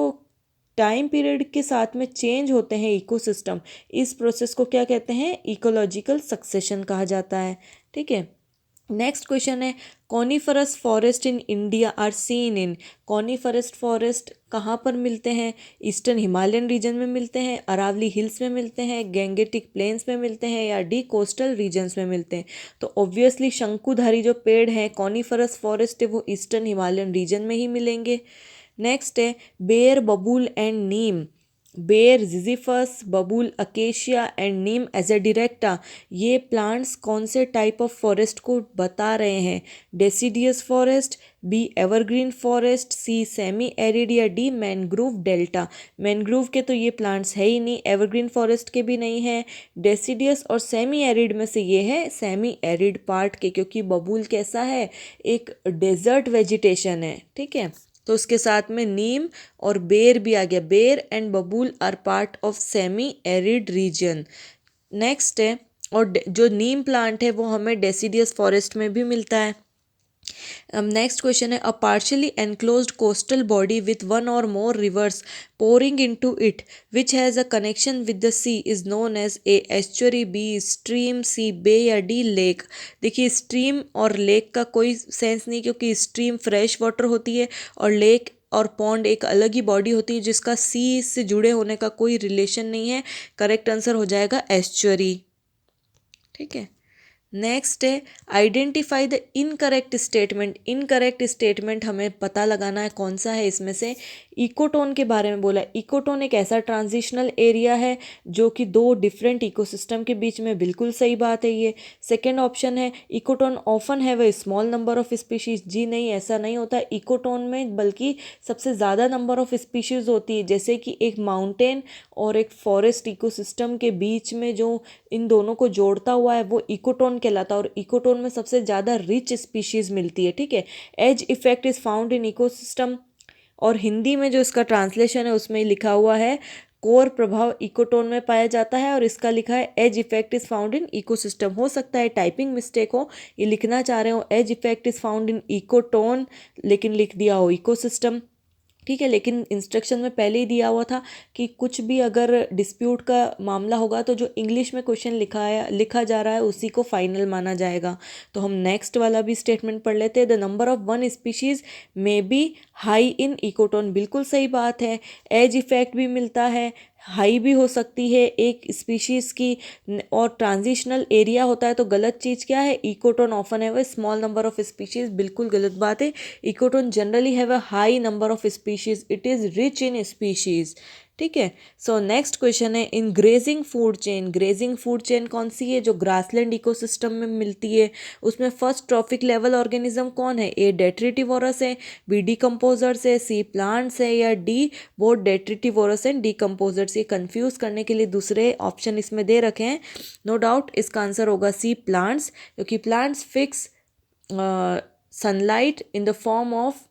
टाइम पीरियड के साथ में चेंज होते हैं इकोसिस्टम, इस प्रोसेस को क्या कहते हैं, इकोलॉजिकल सक्सेशन कहा जाता है, ठीक है। नेक्स्ट क्वेश्चन है coniferous forest in India are seen in. Coniferous forest कहाँ पर मिलते हैं, ईस्टर्न हिमालयन रीजन में मिलते हैं, अरावली हिल्स में मिलते हैं, गैंगेटिक प्लेन्स में मिलते हैं, या डी कोस्टल रीजन्स में मिलते हैं। तो ऑब्वियसली शंकुधारी जो पेड़ हैं कॉनिफरस फॉरेस्ट है वो ईस्टर्न हिमालयन रीजन में ही मिलेंगे। नेक्स्ट है बेर, बबूल एंड नीम। बेर, जिजीफस, बबूल, अकेशिया एंड नीम एजेडिरेक्टा, ये प्लांट्स कौन से टाइप ऑफ फॉरेस्ट को बता रहे हैं? Deciduous forest, B evergreen forest, C semi arid या डी मैनग्रोव डेल्टा। मैनग्रोव के तो ये प्लांट्स है ही नहीं, एवरग्रीन फॉरेस्ट के भी नहीं है, डेसिडियस और सेमी एरिड में से ये है सेमी एरिड पार्ट के, क्योंकि बबूल कैसा है, एक डेजर्ट वेजिटेशन है, ठीक है। तो उसके साथ में नीम और बेर भी आ गया, ber and babool are part of semi arid region. Next है, और जो नीम प्लांट है वो हमें डेसिडियस फॉरेस्ट में भी मिलता है। नेक्स्ट क्वेश्चन है, अ partially enclosed coastal body with one और मोर reverse pouring into it which has a connection with the sea is known as a estuary, b stream, c bay या d lake। देखिए stream और lake का कोई sense नहीं, क्योंकि stream fresh water होती है और लेक और पॉन्ड एक अलग ही बॉडी होती है जिसका सी से जुड़े होने का कोई रिलेशन नहीं है। करेक्ट आंसर हो जाएगा एस्चुअरी, ठीक है। नेक्स्ट है, identify the incorrect statement. Incorrect statement हमें पता लगाना है कौन सा है इसमें से। इकोटोन के बारे में बोला, इकोटोन एक ऐसा ट्रांजिशनल एरिया है जो कि दो डिफरेंट इकोसिस्टम के बीच में, बिल्कुल सही बात है ये। सेकेंड ऑप्शन है, ecotone often have a small number of species. जी नहीं, ऐसा नहीं होता इकोटोन में, बल्कि सबसे ज़्यादा नंबर ऑफ स्पीशीज होती है। जैसे कि एक माउंटेन और एक फॉरेस्ट इकोसिस्टम के बीच में जो इन दोनों को जोड़ता हुआ है वो इकोटोन कहलाता है, और इकोटोन में सबसे ज़्यादा रिच स्पीशीज़ मिलती है, ठीक है। Edge effect is found in ecosystem, और हिंदी में जो इसका ट्रांसलेशन है उसमें लिखा हुआ है कोर प्रभाव इकोटोन में पाया जाता है, और इसका लिखा है edge effect is found in ecosystem. हो सकता है टाइपिंग मिस्टेक हो, ये लिखना चाह रहे हो edge effect is found in ecotone, लेकिन लिख दिया हो इकोसिस्टम, ठीक है। लेकिन इंस्ट्रक्शन में पहले ही दिया हुआ था कि कुछ भी अगर डिस्प्यूट का मामला होगा तो जो इंग्लिश में क्वेश्चन लिखा जा रहा है उसी को फाइनल माना जाएगा। तो हम नेक्स्ट वाला भी स्टेटमेंट पढ़ लेते हैं, the number of one species may be high in ecotone. बिल्कुल सही बात है, एज इफेक्ट भी मिलता है, हाई भी हो सकती है एक स्पीशीज़ की, और ट्रांजिशनल एरिया होता है। तो गलत चीज़ क्या है, ecotone often have a small number of species, बिल्कुल गलत बात है। Ecotone generally have a high number of species, it is rich in species, ठीक है। सो नेक्स्ट क्वेश्चन है, in grazing food chain. Grazing food chain कौन सी है, जो ग्रासलैंड इकोसिस्टम में मिलती है। उसमें फर्स्ट ट्रॉफिक लेवल ऑर्गेनिज्म कौन है, ए डेट्रिटिवोरस है, बी डिकम्पोजर्स है, सी प्लांट्स है, या डी बोथ डेट्रिटिवोरस एंड डिकम्पोजर्स। ये कंफ्यूज करने के लिए दूसरे ऑप्शन इसमें दे रखे हैं। नो डाउट इसका आंसर होगा सी प्लांट्स, क्योंकि plants fix sunlight in the form of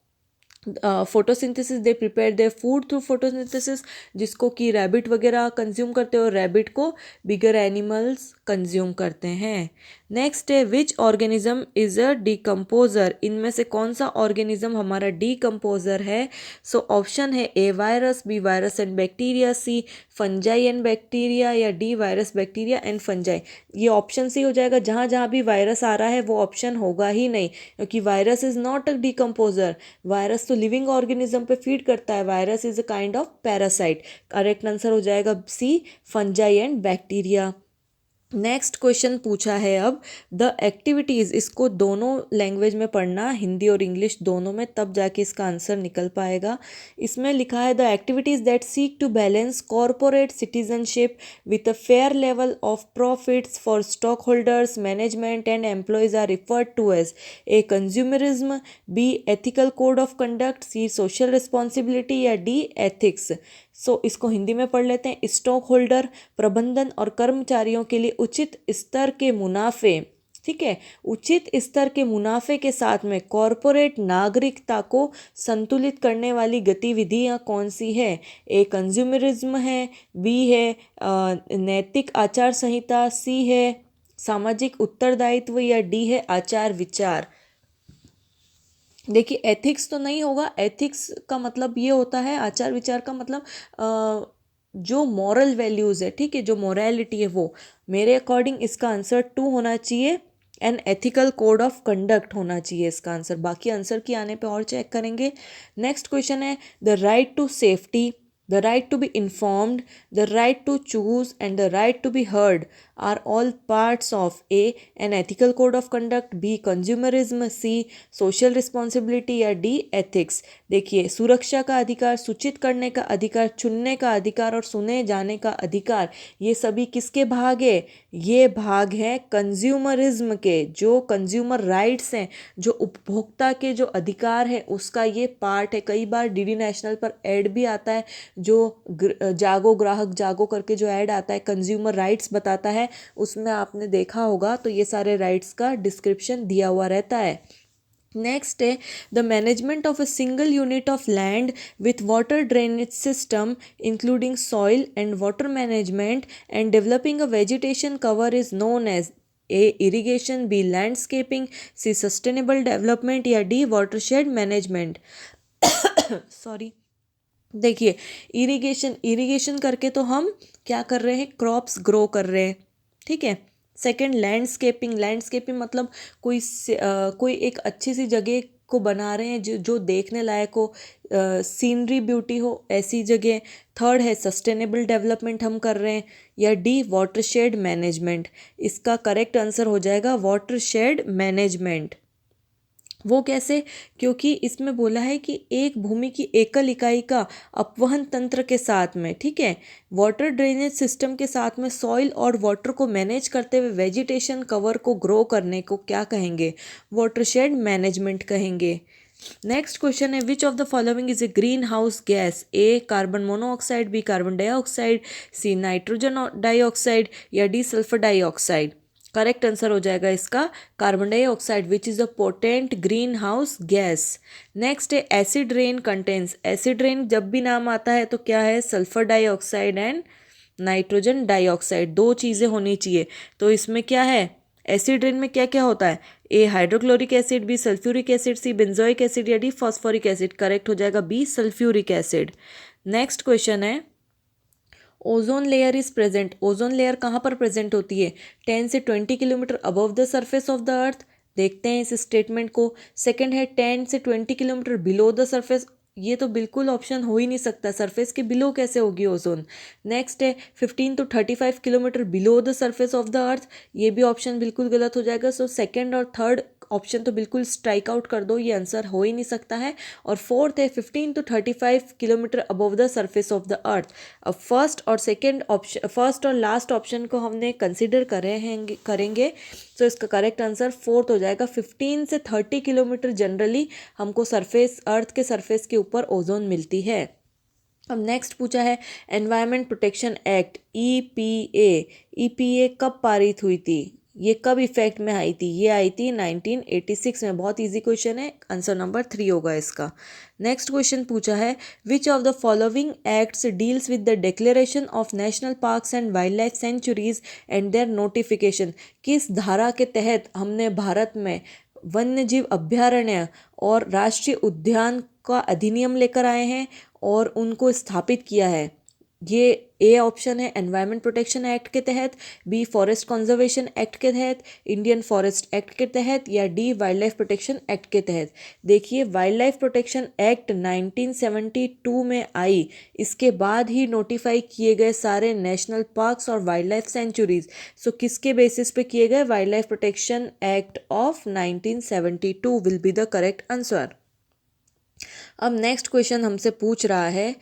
photosynthesis, they prepare their food through photosynthesis, जिसको कि रैबिट वगैरह कंज्यूम करते हैं, और रैबिट को बिगर एनिमल्स कंज्यूम करते हैं। नेक्स्ट है, which organism is a decomposer. इनमें से कौन सा ऑर्गेनिज्म हमारा डिकम्पोजर है। सो ऑप्शन है A virus, B virus and bacteria, C fungi and bacteria, या D virus bacteria and fungi. ये ऑप्शन सी हो जाएगा, जहाँ जहाँ भी वायरस आ रहा है वो ऑप्शन होगा ही नहीं, क्योंकि virus is not a decomposer. Virus तो लिविंग ऑर्गेनिज्म पे फीड करता है, virus is a kind of parasite. Correct answer हो जाएगा C fungi and bacteria. Next question पूछा है अब, द एक्टिविटीज़। इसको दोनों लैंग्वेज में पढ़ना, हिंदी और इंग्लिश दोनों में, तब जाके इसका आंसर निकल पाएगा। इसमें लिखा है, the activities that seek to balance corporate citizenship with a fair level of profits for stock holders, management and employees are referred to as A consumerism, B ethical code of conduct, C social responsibility, या D ethics. So इसको हिंदी में पढ़ लेते हैं। Stock holder, प्रबंधन और कर्मचारियों के लिए उचित स्तर के मुनाफे, ठीक है, उचित स्तर के मुनाफे के साथ में कॉरपोरेट नागरिकता को संतुलित करने वाली गतिविधियां कौन सी है। ए कंज्यूमरिज्म है, बी है नैतिक आचार संहिता, सी है सामाजिक उत्तरदायित्व, या डी है आचार विचार। देखिए एथिक्स तो नहीं होगा, एथिक्स का मतलब ये होता है, आचार विचार का मतलब जो मॉरल वैल्यूज़ है, ठीक है, जो मोरालिटी है, वो मेरे अकॉर्डिंग इसका आंसर 2 होना चाहिए, an ethical code of conduct होना चाहिए इसका आंसर। बाकी आंसर की आने पे और चेक करेंगे। नेक्स्ट क्वेश्चन है, the right to safety The right to be informed, the right to choose, and the right to be heard are all parts of A. An ethical code of conduct, B. consumerism, C. social responsibility या D. ethics। देखिए, सुरक्षा का अधिकार, सूचित करने का अधिकार, चुनने का अधिकार और सुने जाने का अधिकार, ये सभी किसके भाग है? ये भाग हैं कंज्यूमरिज्म के। जो कंज्यूमर राइट्स हैं, जो उपभोक्ता के जो अधिकार है, उसका ये पार्ट है। कई बार डीडी नेशनल पर ऐड भी आता है, जो जागो ग्राहक जागो करके जो ऐड आता है, कंज्यूमर राइट्स बताता है, उसमें आपने देखा होगा। तो ये सारे राइट्स का डिस्क्रिप्शन दिया हुआ रहता है। नेक्स्ट है the management of a single unit of land with water drainage system including soil and water management and developing a vegetation cover is known as A irrigation, B landscaping, C sustainable development या D watershed management. Sorry. देखिए, irrigation करके तो हम क्या कर रहे हैं? Crops grow कर रहे हैं, ठीक है। सेकंड लैंडस्केपिंग मतलब कोई एक अच्छी सी जगह को बना रहे हैं जो देखने लायक हो, सीनरी ब्यूटी हो, ऐसी जगह। थर्ड है सस्टेनेबल डेवलपमेंट हम कर रहे हैं, या डी वाटरशेड मैनेजमेंट। इसका करेक्ट आंसर हो जाएगा वाटरशेड मैनेजमेंट। वो कैसे? क्योंकि इसमें बोला है कि एक भूमि की एकल इकाई का अपवहन तंत्र के साथ में, ठीक है, वाटर ड्रेनेज सिस्टम के साथ में सॉइल और वाटर को मैनेज करते हुए वेजिटेशन कवर को ग्रो करने को क्या कहेंगे? वाटरशेड मैनेजमेंट कहेंगे। नेक्स्ट क्वेश्चन है which of the following is a greenhouse gas? A carbon monoxide, B carbon dioxide, C nitrogen dioxide या D sulphur dioxide. Correct answer हो जाएगा इसका carbon dioxide which is a potent greenhouse gas. Next है acid rain contains. Acid rain जब भी नाम आता है तो क्या है? Sulphur dioxide and nitrogen dioxide, दो चीज़ें होनी चाहिए। तो इसमें क्या है? एसिड रेन में क्या क्या होता है? A hydrochloric acid, B sulphuric acid, C benzoic acid या डी फॉस्फोरिक एसिड। करेक्ट हो जाएगा B sulphuric acid. Next question है ozone layer is present. Ozone layer कहाँ पर प्रेजेंट होती है? 10 से 20 kilometre above the surface of the earth. देखते हैं इस स्टेटमेंट को। सेकंड है 10 से 20 किलोमीटर बिलो द सरफेस। ये तो बिल्कुल ऑप्शन हो ही नहीं सकता, सरफेस के बिलो कैसे होगी ओजोन। नेक्स्ट है 15 to 35 kilometre below the surface of the अर्थ। ये भी ऑप्शन बिल्कुल गलत हो जाएगा। सो सेकंड और थर्ड ऑप्शन तो बिल्कुल स्ट्राइक आउट कर दो, ये आंसर हो ही नहीं सकता है। और फोर्थ है 15 to 35 kilometre above the surface of the अर्थ। अब फर्स्ट और लास्ट ऑप्शन को हमने कंसिडर करेंगे तो इसका करेक्ट आंसर फोर्थ हो जाएगा। 15 से 30 किलोमीटर जनरली हमको अर्थ के सरफेस के ऊपर ओजोन मिलती है। अब नेक्स्ट पूछा है एनवायरनमेंट प्रोटेक्शन एक्ट ईपीए कब पारित हुई थी? ये कब इफेक्ट में आई थी? ये आई थी 1986 में। बहुत इजी क्वेश्चन है, आंसर नंबर 3 होगा इसका। नेक्स्ट क्वेश्चन पूछा है which of the following acts deals with the declaration of national parks and wildlife sanctuaries and their notification. किस धारा के तहत हमने भारत में वन्यजीव अभयारण्य और राष्ट्रीय उद्यान का अधिनियम लेकर आए हैं और उनको स्थापित किया है? ये ए ऑप्शन है एनवायरनमेंट प्रोटेक्शन एक्ट के तहत, बी फॉरेस्ट कंजर्वेशन एक्ट के तहत, इंडियन फॉरेस्ट एक्ट के तहत या D wild life protection act के तहत। देखिए, वाइल्ड लाइफ प्रोटेक्शन एक्ट 1972 में आई, इसके बाद ही नोटिफाई किए गए सारे नेशनल पार्क्स और वाइल्ड लाइफ सेंचुरीज। सो किसके बेसिस पे किए गए? Wild life protection act of 1972 will be the correct answer. अब नेक्स्ट क्वेश्चन हमसे पूछ रहा है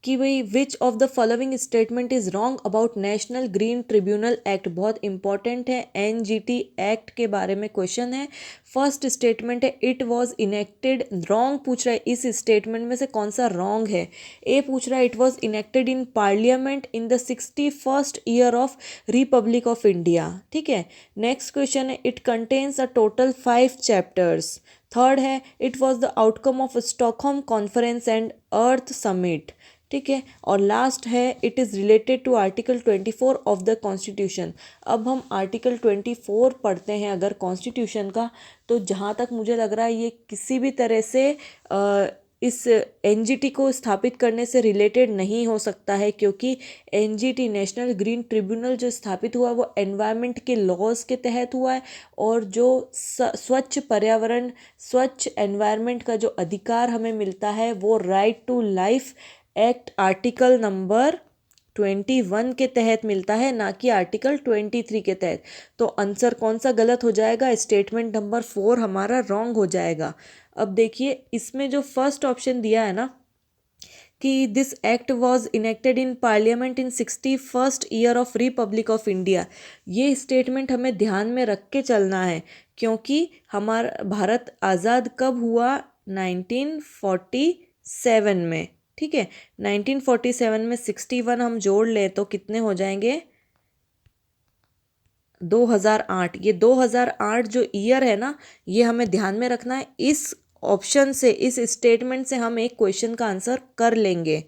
कि भाई विच of the following statement is wrong about national green tribunal act. बहुत इंपॉर्टेंट है, एनजीटी एक्ट के बारे में क्वेश्चन है। फर्स्ट स्टेटमेंट है इट वॉज इनेक्टेड, रॉन्ग पूछ रहा है। इस स्टेटमेंट में से कौन सा रॉन्ग है? ए पूछ रहा है it was enacted in parliament in the 61st year of republic of India, ठीक है। नेक्स्ट क्वेश्चन है it contains a total 5 chapters. Third है it was the outcome of Stockholm conference and earth summit, ठीक है। और last है it is related to article 24 of the constitution. अब हम आर्टिकल 24 पढ़ते हैं अगर कॉन्स्टिट्यूशन का, तो जहाँ तक मुझे लग रहा है ये किसी भी तरह से इस एनजीटी को स्थापित करने से रिलेटेड नहीं हो सकता है, क्योंकि एनजीटी नेशनल ग्रीन ट्रिब्यूनल जो स्थापित हुआ वो एनवायरनमेंट के लॉज के तहत हुआ है, और जो स्वच्छ पर्यावरण, स्वच्छ एनवायरनमेंट का जो अधिकार हमें मिलता है वो right to life act article number 21 के तहत मिलता है, ना कि आर्टिकल 23 के तहत। तो आंसर कौन सा गलत हो जाएगा? स्टेटमेंट नंबर 4 हमारा रॉन्ग हो जाएगा। अब देखिए इसमें जो फर्स्ट ऑप्शन दिया है ना कि this act was enacted in parliament in 61st year of republic of India, ये स्टेटमेंट हमें ध्यान में रख के चलना है, क्योंकि हमारा भारत आज़ाद कब हुआ? 1947 में। ठीक है, 1947 में 61 हम जोड़ लें तो कितने हो जाएंगे? 2008। ये 2008 जो ईयर है ना, ये हमें ध्यान में रखना है। इस ऑप्शन से, इस स्टेटमेंट से हम एक क्वेश्चन का आंसर कर लेंगे।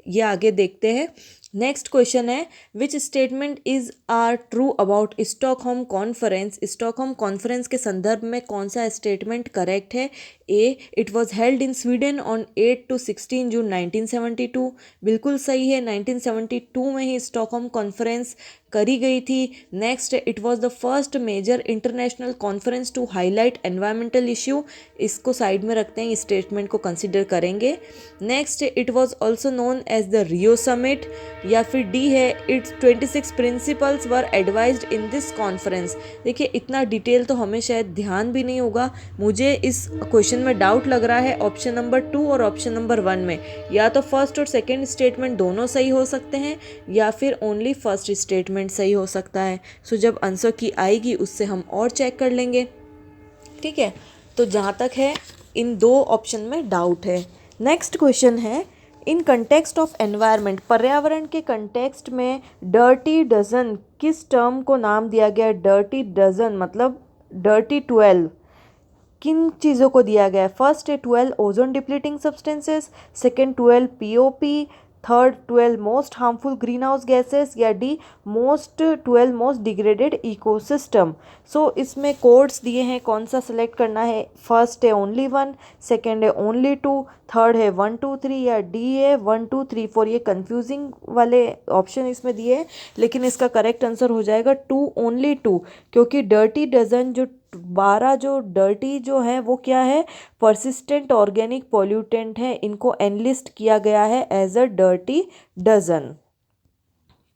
ये आगे देखते हैं। नेक्स्ट क्वेश्चन है, which statement is are true about Stockholm conference? Stockholm conference के संदर्भ में कौन सा स्टेटमेंट करेक्ट है? A, it was held in Sweden on 8 to 16 June 1972, बिल्कुल सही है, 1972 में ही स्टॉकहोम कॉन्फ्रेंस करी गई थी। Next, it was the first major international conference to highlight environmental issue, इसको साइड में रखते हैं, स्टेटमेंट को कंसिडर करेंगे। Next, it was also known as the Rio summit, या फिर डी है, its 26 principles were advised in this conference. देखिए इतना डिटेल तो हमें शायद ध्यान भी नहीं होगा, मुझे इस क्वेश्चन में डाउट लग रहा है ऑप्शन नंबर 2 और ऑप्शन नंबर 1 में। या तो फर्स्ट और सेकंड स्टेटमेंट दोनों सही हो सकते हैं, या फिर ओनली फर्स्ट स्टेटमेंट सही हो सकता है। सो जब आंसर की आएगी उससे हम और चेक कर लेंगे। ठीक है, तो जहाँ तक है इन दो ऑप्शन में डाउट है। नेक्स्ट क्वेश्चन है, इन कंटेक्स्ट ऑफ एनवायरनमेंट, पर्यावरण के कंटेक्स्ट में डर्टी डजन किस टर्म को नाम दिया गया? डर्टी डजन मतलब डर्टी 12 किन चीज़ों को दिया गया है? फर्स्ट है 12 ozone depleting substances, second 12 POP, third 12 most harmful green house gases, या डी 12 मोस्ट डिग्रेडेड इकोसिस्टम। सो इसमें कोड्स दिए हैं, कौन सा सिलेक्ट करना है? फर्स्ट है ओनली 1, सेकेंड है ओनली 2, थर्ड है 1 2 3, या डी है 1 2 3 4। ये कंफ्यूजिंग वाले ऑप्शन इसमें दिए हैं, लेकिन इसका करेक्ट आंसर हो जाएगा 2 ओनली 2, क्योंकि डर्टी डजन जो 12 जो डर्टी जो है वो क्या है? परसिस्टेंट ऑर्गेनिक पॉल्यूटेंट है, इनको एनलिस्ट किया गया है एज अ डर्टी डजन।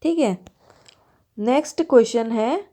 ठीक है, नेक्स्ट क्वेश्चन है,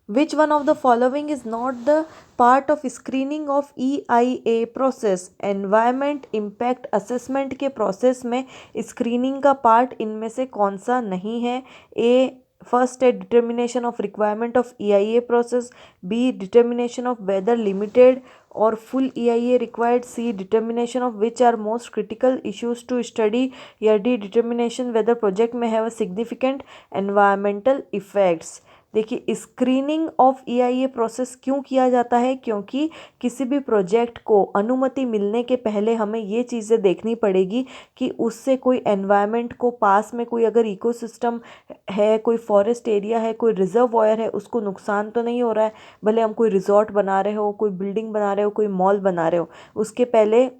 which one of the following is not the part of screening of EIA process? Environment impact assessment के प्रोसेस में स्क्रीनिंग का पार्ट इनमें से कौन सा नहीं है? ए, फर्स्ट है determination of requirement of EIA process, B determination of whether limited और full EIA required, C determination of which are most critical issues to study, या D determination whether project may have a significant environmental effects. देखिए screening of EIA process क्यों किया जाता है? क्योंकि किसी भी प्रोजेक्ट को अनुमति मिलने के पहले हमें ये चीज़ें देखनी पड़ेगी कि उससे कोई एनवायरनमेंट को, पास में कोई अगर इकोसिस्टम है, कोई फॉरेस्ट एरिया है, कोई रिजर्वॉयर है, उसको नुकसान तो नहीं हो रहा है। भले हम कोई रिजॉर्ट बना रहे हो, कोई बिल्डिंग बना रहे हो, कोई मॉल बना रहे हो, उसके पहले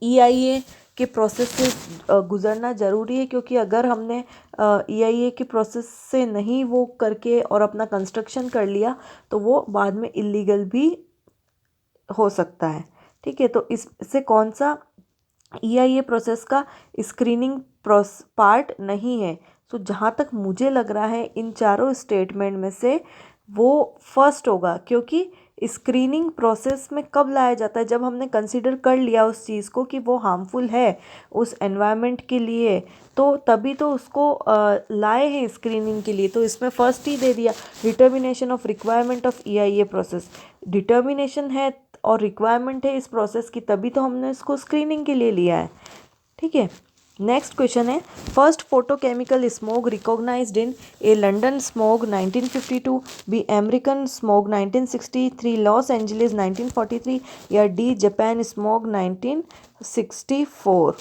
EIA के प्रोसेस से गुज़रना ज़रूरी है, क्योंकि अगर हमने EIA के प्रोसेस से नहीं वो करके और अपना कंस्ट्रक्शन कर लिया तो वो बाद में इलीगल भी हो सकता है। ठीक है, तो इससे कौन सा EIA प्रोसेस का स्क्रीनिंग पार्ट नहीं है? सो जहाँ तक मुझे लग रहा है इन चारों स्टेटमेंट में से वो फर्स्ट होगा, क्योंकि स्क्रीनिंग प्रोसेस में कब लाया जाता है? जब हमने कंसीडर कर लिया उस चीज़ को कि वो हार्मफुल है उस एनवायरनमेंट के लिए, तो तभी तो उसको लाए हैं स्क्रीनिंग के लिए। तो इसमें फर्स्ट ही दे दिया, determination of requirement of EIA process. Determination है और रिक्वायरमेंट है इस प्रोसेस की, तभी तो हमने इसको स्क्रीनिंग के लिए लिया है। ठीक है, नेक्स्ट क्वेश्चन है, first photochemical smoke recognised in A London smoke 1952, B American smoke 1963, Los Angeles 1943, या डी जापान स्मोक 1964।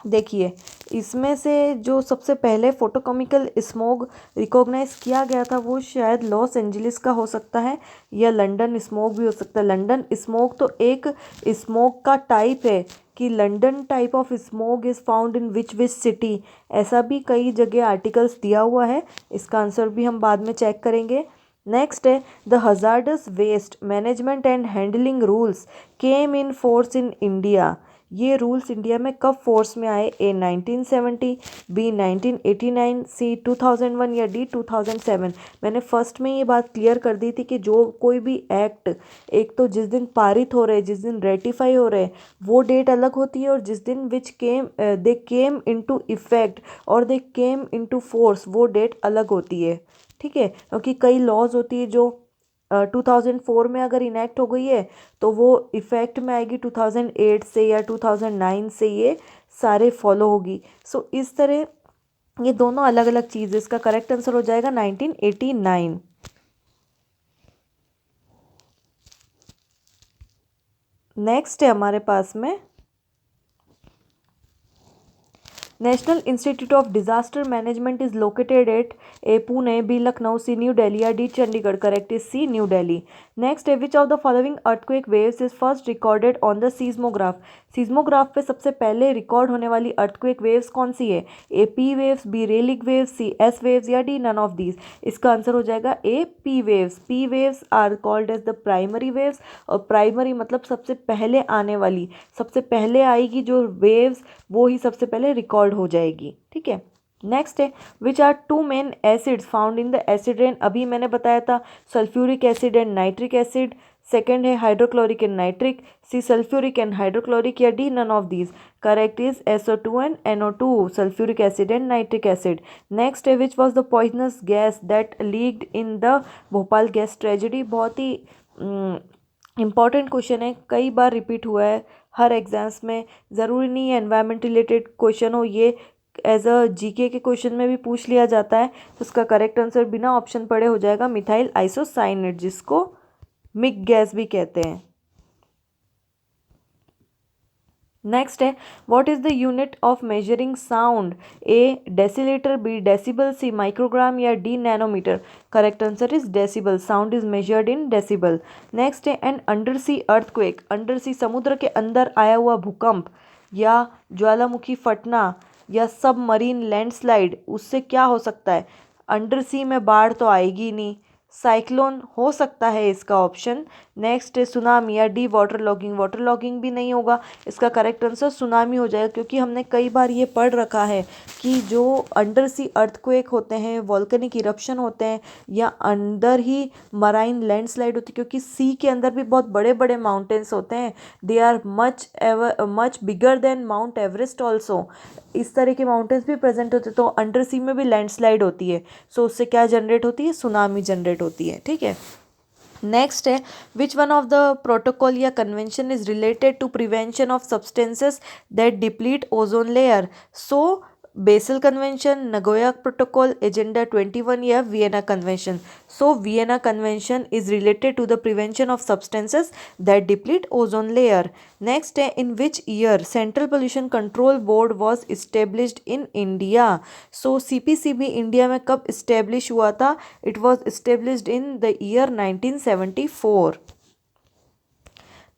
देखिए इसमें से जो सबसे पहले फोटोकेमिकल स्मोक रिकॉग्नाइज किया गया था वो शायद लॉस एंजलिस का हो सकता है, या लंदन स्मोक भी हो सकता है। लंदन स्मोक तो एक स्मोक का टाइप है कि London type of smoke is found in which city, ऐसा भी कई जगह आर्टिकल्स दिया हुआ है। इसका आंसर भी हम बाद में चेक करेंगे। नेक्स्ट है, the hazardous waste management and handling rules came in force in India. ये रूल्स इंडिया में कब फोर्स में आए? ए 1970, बी 1989, सी 2001 या डी 2007। मैंने फर्स्ट में ये बात क्लियर कर दी थी कि जो कोई भी एक्ट एक तो जिस दिन पारित हो रहे, जिस दिन रेटिफाई हो रहे, वो डेट अलग होती है, और जिस दिन विच केम दे केम इनटू इफेक्ट और दे केम इनटू फोर्स, वो डेट अलग होती है। ठीक है, क्योंकि कई लॉज होती है जो 2004 में अगर इनेक्ट हो गई है तो वो इफ़ेक्ट में आएगी 2008 से या 2009 से, ये सारे फॉलो होगी। सो इस तरह ये दोनों अलग अलग चीज़ है। इसका करेक्ट आंसर हो जाएगा 1989। नेक्स्ट है हमारे पास में national institute of disaster management is located at A Pune, B Lucknow, C new Delhi या D Chandigarh. Correct is C new Delhi. Next है which of the following earthquake waves is first recorded on the seismograph. Seismograph पे सबसे पहले record होने वाली earthquake waves कौन सी है? A P waves, B relic waves, C S waves या डी नन ऑफ दीज। इसका आंसर हो जाएगा A P waves. P waves are called as the primary waves, और प्राइमरी मतलब सबसे पहले आने वाली, सबसे पहले आएगी जो वेव्स वो ही सबसे पहले रिकॉर्ड हो जाएगी। ठीक है, नेक्स्ट है which are two main acids found in the acid rain. अभी मैंने बताया था sulphuric acid and nitric acid. Second है hydrochloric and nitric, C sulphuric and hydrochloric या D none of these. Correct is SO2 and NO2, sulphuric acid and nitric acid. Next है which was the poisonous gas that leaked in the Bhopal gas tragedy. बहुत ही important question है, कई बार repeat हुआ है हर exams में। ज़रूरी नहीं है एनवायरमेंट रिलेटेड क्वेश्चन हो, ये एज अ जीके के क्वेश्चन में भी पूछ लिया जाता है। तो उसका करेक्ट आंसर बिना ऑप्शन पढ़े हो जाएगा मिथाइल आइसोसाइनेट, जिसको मिक गैस भी कहते हैं। नेक्स्ट है what is the unit of measuring sound? A decilitre, B decibel, C microgram या D nanometre. Correct answer is decibel. Sound is measured in decibel. Next है an under sea earthquake. Under sea समुद्र के अंदर आया हुआ भूकंप या ज्वालामुखी फटना या सबमरीन लैंडस्लाइड, उससे क्या हो सकता है? अंडर सी में बाढ़ तो आएगी नहीं, साइक्लोन हो सकता है इसका ऑप्शन। नेक्स्ट है सुनामी या D water logging. Water logging भी नहीं होगा, इसका करेक्ट आंसर सुनामी हो जाएगा, क्योंकि हमने कई बार ये पढ़ रखा है कि जो अंडर सी अर्थक्वेक होते हैं, वॉल्केनिक इरप्शन होते हैं, या अंदर ही मराइन लैंडस्लाइड होती है, क्योंकि सी के अंदर भी बहुत बड़े बड़े माउंटेन्स होते हैं। They are much bigger than Mount Everest also. इस तरह के माउंटेन्स भी प्रेजेंट होते हैं, तो अंडर सी में भी लैंडस्लाइड होती है। सो उससे क्या जनरेट होती है? सुनामी जनरेट होती है। ठीक है, नेक्स्ट है which one of the protocol या convention is related to prevention of substances that deplete ozone layer. So Basel convention, Nagoya protocol, agenda 21 या Vienna convention. So Vienna convention is related to the prevention of substances that deplete ozone layer. Next है in which year central pollution control board was established in India. So CPCB India में कब establish हुआ था? It was established in the year 1974।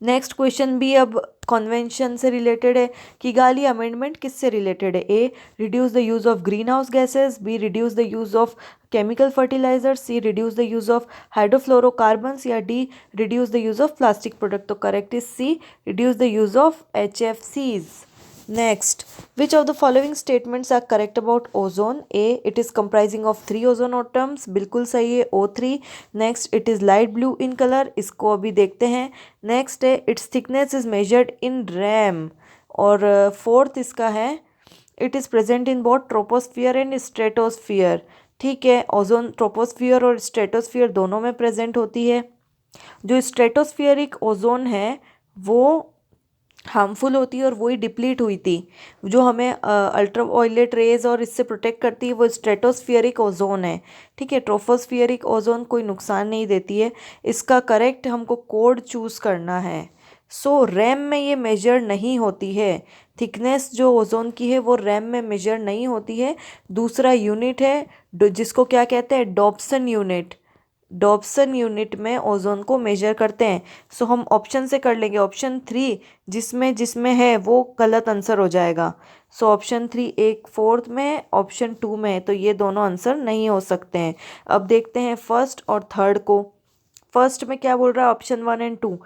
Next question भी अब convention से related है। Kigali amendment किससे रिलेटेड है? A reduce the use of green house gases, B reduce the use of chemical fertiliser, C reduce the use of hydrofluorocarbons या D reduce the use of plastic product. तो correct is C reduce the use of HFCs। Next, which of the following statements are correct about ozone? A, it is comprising of 3 ozone atoms, बिल्कुल सही है, O3। Next, it is light blue in color, इसको अभी देखते हैं। Next है its thickness is measured in rem, और fourth इसका है it is present in both troposphere and stratosphere। ठीक है, ओजोन ट्रोपोस्फियर और स्ट्रेटोस्फियर दोनों में प्रेजेंट होती है। जो स्ट्रेटोस्फियरिक ओजोन है वो हार्मफुल होती है और वही डिप्लीट हुई थी। जो हमें अल्ट्रा वायलेट रेज और इससे प्रोटेक्ट करती है वो स्ट्रेटोस्फियरिक ओजोन है। ठीक है, ट्रोपोस्फियरिक ओजोन कोई नुकसान नहीं देती है। इसका करेक्ट हमको कोड चूज़ करना है। सो रैम में ये मेजर नहीं होती है, थिकनेस जो ओजोन की है वो रैम में मेजर नहीं होती है। दूसरा यूनिट है जिसको क्या कहते हैं? Dobson unit. डॉप्सन यूनिट में ओजोन को मेजर करते हैं। सो हम ऑप्शन से कर लेंगे। ऑप्शन 3 जिसमें जिसमें है वो गलत आंसर हो जाएगा। सो ऑप्शन 3 एक फोर्थ में, ऑप्शन 2 में है, तो ये दोनों आंसर नहीं हो सकते हैं। अब देखते हैं फर्स्ट और थर्ड को। फर्स्ट में क्या बोल रहा है? Option 1 and 2।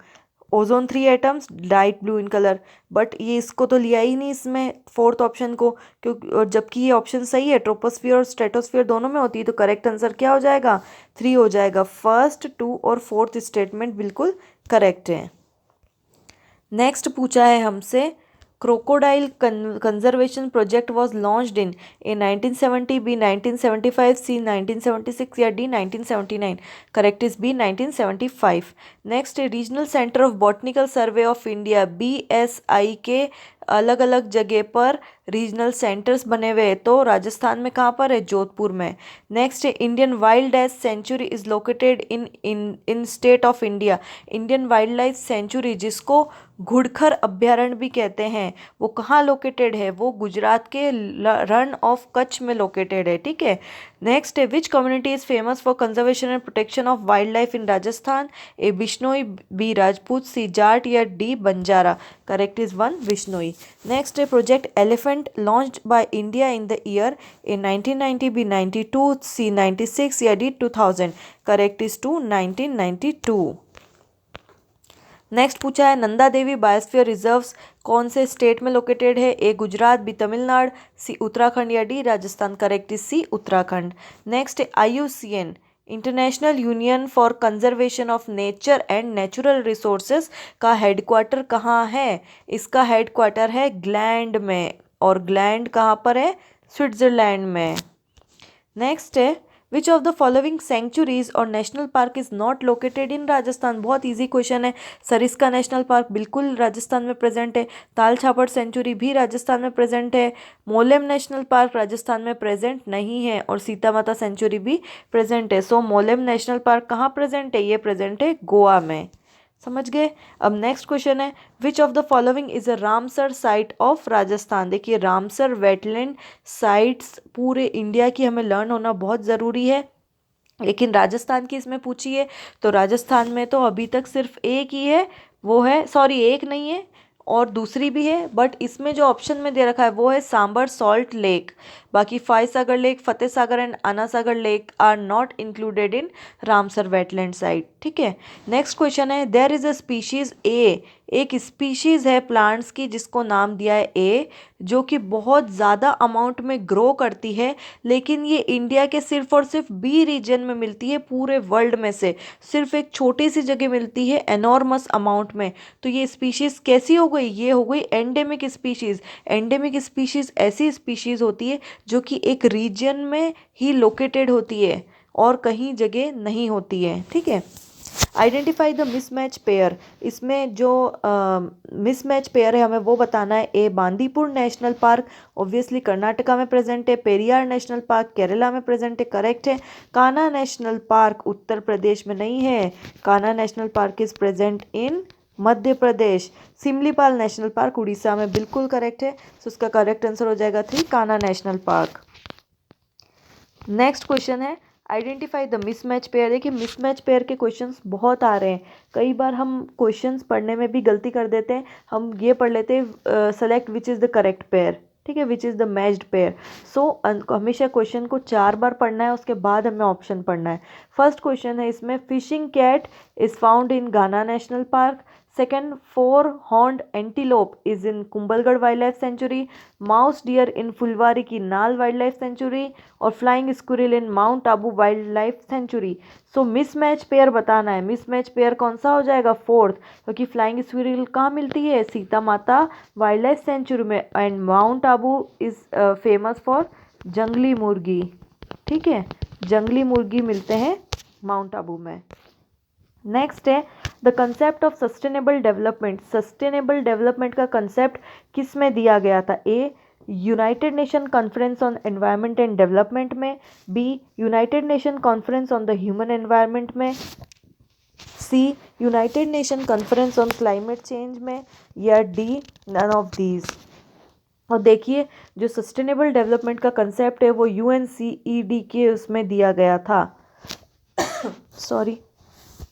Ozone 3 atoms light blue in colour, but ये इसको तो लिया ही नहीं इसमें फोर्थ ऑप्शन को, क्योंकि और जबकि ये ऑप्शन सही है, ट्रोपोस्फियर और स्ट्रेटोस्फियर दोनों में होती है, तो करेक्ट आंसर क्या हो जाएगा? 3 हो जाएगा। फर्स्ट, 2 और फोर्थ स्टेटमेंट बिल्कुल करेक्ट है। नेक्स्ट पूछा है हमसे, crocodile conservation project was launched in A 1970, B 1975, C 1976 या D 1979? Correct is B 1975। Next, regional centre of botanical survey of India BSI के अलग अलग जगह पर रीजनल सेंटर्स बने हुए हैं, तो राजस्थान में कहाँ पर है? जोधपुर में। नेक्स्ट है, Indian wild life sanctuary is located in state of India. Indian wild life century, जिसको घुड़खर अभ्यारण्य भी कहते हैं, वो कहाँ लोकेटेड है? वो गुजरात के रण ऑफ कच्छ में लोकेटेड है। ठीक है। नेक्स्ट है, which community is famous for conservation and protection of wild life in Rajasthan? A Bishnoi, B Rajput, C Jat या D Banjara? Correct is 1 Bishnoi. Next है, project elephant launched by India in the year A 1990, B 92, C 96 या D 2000? Correct is 2 1992। Next पूछा है, Nanda Devi biosphere reserves कौन से state में located है? A Gujarat, B Tamil Nadu, C Uttarakhand या D Rajasthan? Correct is C Uttarakhand. Next है, IUCN international union for conservation of nature and natural resources का हेडक्वार्टर कहाँ है? इसका हेडक्वार्टर है ग्लैंड में, और ग्लैंड कहाँ पर है? स्विट्जरलैंड में। नेक्स्ट है, which of the following sanctuaries और national park is not located in Rajasthan? बहुत इजी क्वेश्चन है। सरिस्का नेशनल पार्क बिल्कुल राजस्थान में प्रेजेंट है, ताल छापड़ सेंचुरी भी राजस्थान में प्रेजेंट है, मोलेम नेशनल पार्क राजस्थान में प्रेजेंट नहीं है, और सीता माता सेंचुरी भी प्रेजेंट है। सो मोलेम नेशनल पार्क कहाँ प्रेजेंट है? ये प्रेजेंट है गोवा में। समझ गए। अब नेक्स्ट क्वेश्चन है, which of the following is a Ramsar site of Rajasthan? देखिए, रामसर वेटलैंड साइट्स पूरे इंडिया की हमें लर्न होना बहुत ज़रूरी है, लेकिन राजस्थान की इसमें पूछी है, तो राजस्थान में तो अभी तक सिर्फ एक ही है, वो है, सॉरी एक नहीं है और दूसरी भी है, बट इसमें जो ऑप्शन में दे रखा है वो है सांबर सॉल्ट लेक। बाकी Foysagar lake, Fateh Sagar and Anna Sagar lake are not included in Ramsar wetland site. ठीक है। नेक्स्ट क्वेश्चन है, there is a species A, एक स्पीशीज है प्लांट्स की जिसको नाम दिया है ए, जो कि बहुत ज़्यादा अमाउंट में ग्रो करती है, लेकिन ये इंडिया के सिर्फ और सिर्फ बी रीजन में मिलती है, पूरे वर्ल्ड में से सिर्फ एक छोटी सी जगह मिलती है एनॉर्मस अमाउंट में। तो ये स्पीशीज़ कैसी हो गई? ये हो गई एंडेमिक स्पीशीज़। एंडेमिक स्पीशीज़ ऐसी स्पीशीज़ होती है जो कि एक रीजन में ही लोकेटेड होती है और कहीं जगह नहीं होती है। ठीक है। आइडेंटिफाई द मिसमैच पेयर, इसमें जो मिसमैच पेयर है हमें वो बताना है। A Bandipur national park obviously Karnataka में प्रेजेंट है, पेरियार नेशनल पार्क केरला में प्रेजेंट है, करेक्ट है। कान्हा नेशनल पार्क उत्तर प्रदेश में नहीं है, Kanha national park is present in Madhya Pradesh. Simlipal national park Orissa में, बिल्कुल करेक्ट है। सो उसका करेक्ट आंसर हो जाएगा 3 Kanha national park. Next question है, आइडेंटिफाई द मिसमैच पेयर। देखिए, मिसमैच पेयर के क्वेश्चंस बहुत आ रहे हैं, कई बार हम क्वेश्चंस पढ़ने में भी गलती कर देते हैं। हम ये पढ़ लेते हैं select which is the correct pair, ठीक है, which is the matched pair. So हमेशा क्वेश्चन को 4 बार पढ़ना है, उसके बाद हमें ऑप्शन पढ़ना है। फर्स्ट क्वेश्चन है इसमें, fishing cat is found in Ghana national park. Second, 4 horned antelope is in Kumbhalgarh wild life sanctuary. Mouse deer in Phulwari ki Nal wild life sanctuary, और flying squirrel in mount Abu wild life sanctuary. So mismatch pair बताना है। Mismatch pair कौन सा हो जाएगा? Fourth, क्योंकि flying squirrel कहाँ मिलती है? सीता माता वाइल्ड लाइफ सेंचुरी में, and mount Abu is famous for जंगली मुर्गी। ठीक है, जंगली मुर्गी मिलते हैं माउंट आबू में। नेक्स्ट है, the concept of sustainable development. Sustainable development का कंसेप्ट किस में दिया गया था? A United Nation conference on environment and development में, B United Nation conference on the human environment में, C United Nation conference on climate change में, या डी नन ऑफ दीज। और देखिए, जो सस्टेनेबल डेवलपमेंट का कंसेप्ट है वो UNCED के उसमें दिया गया था। सॉरी।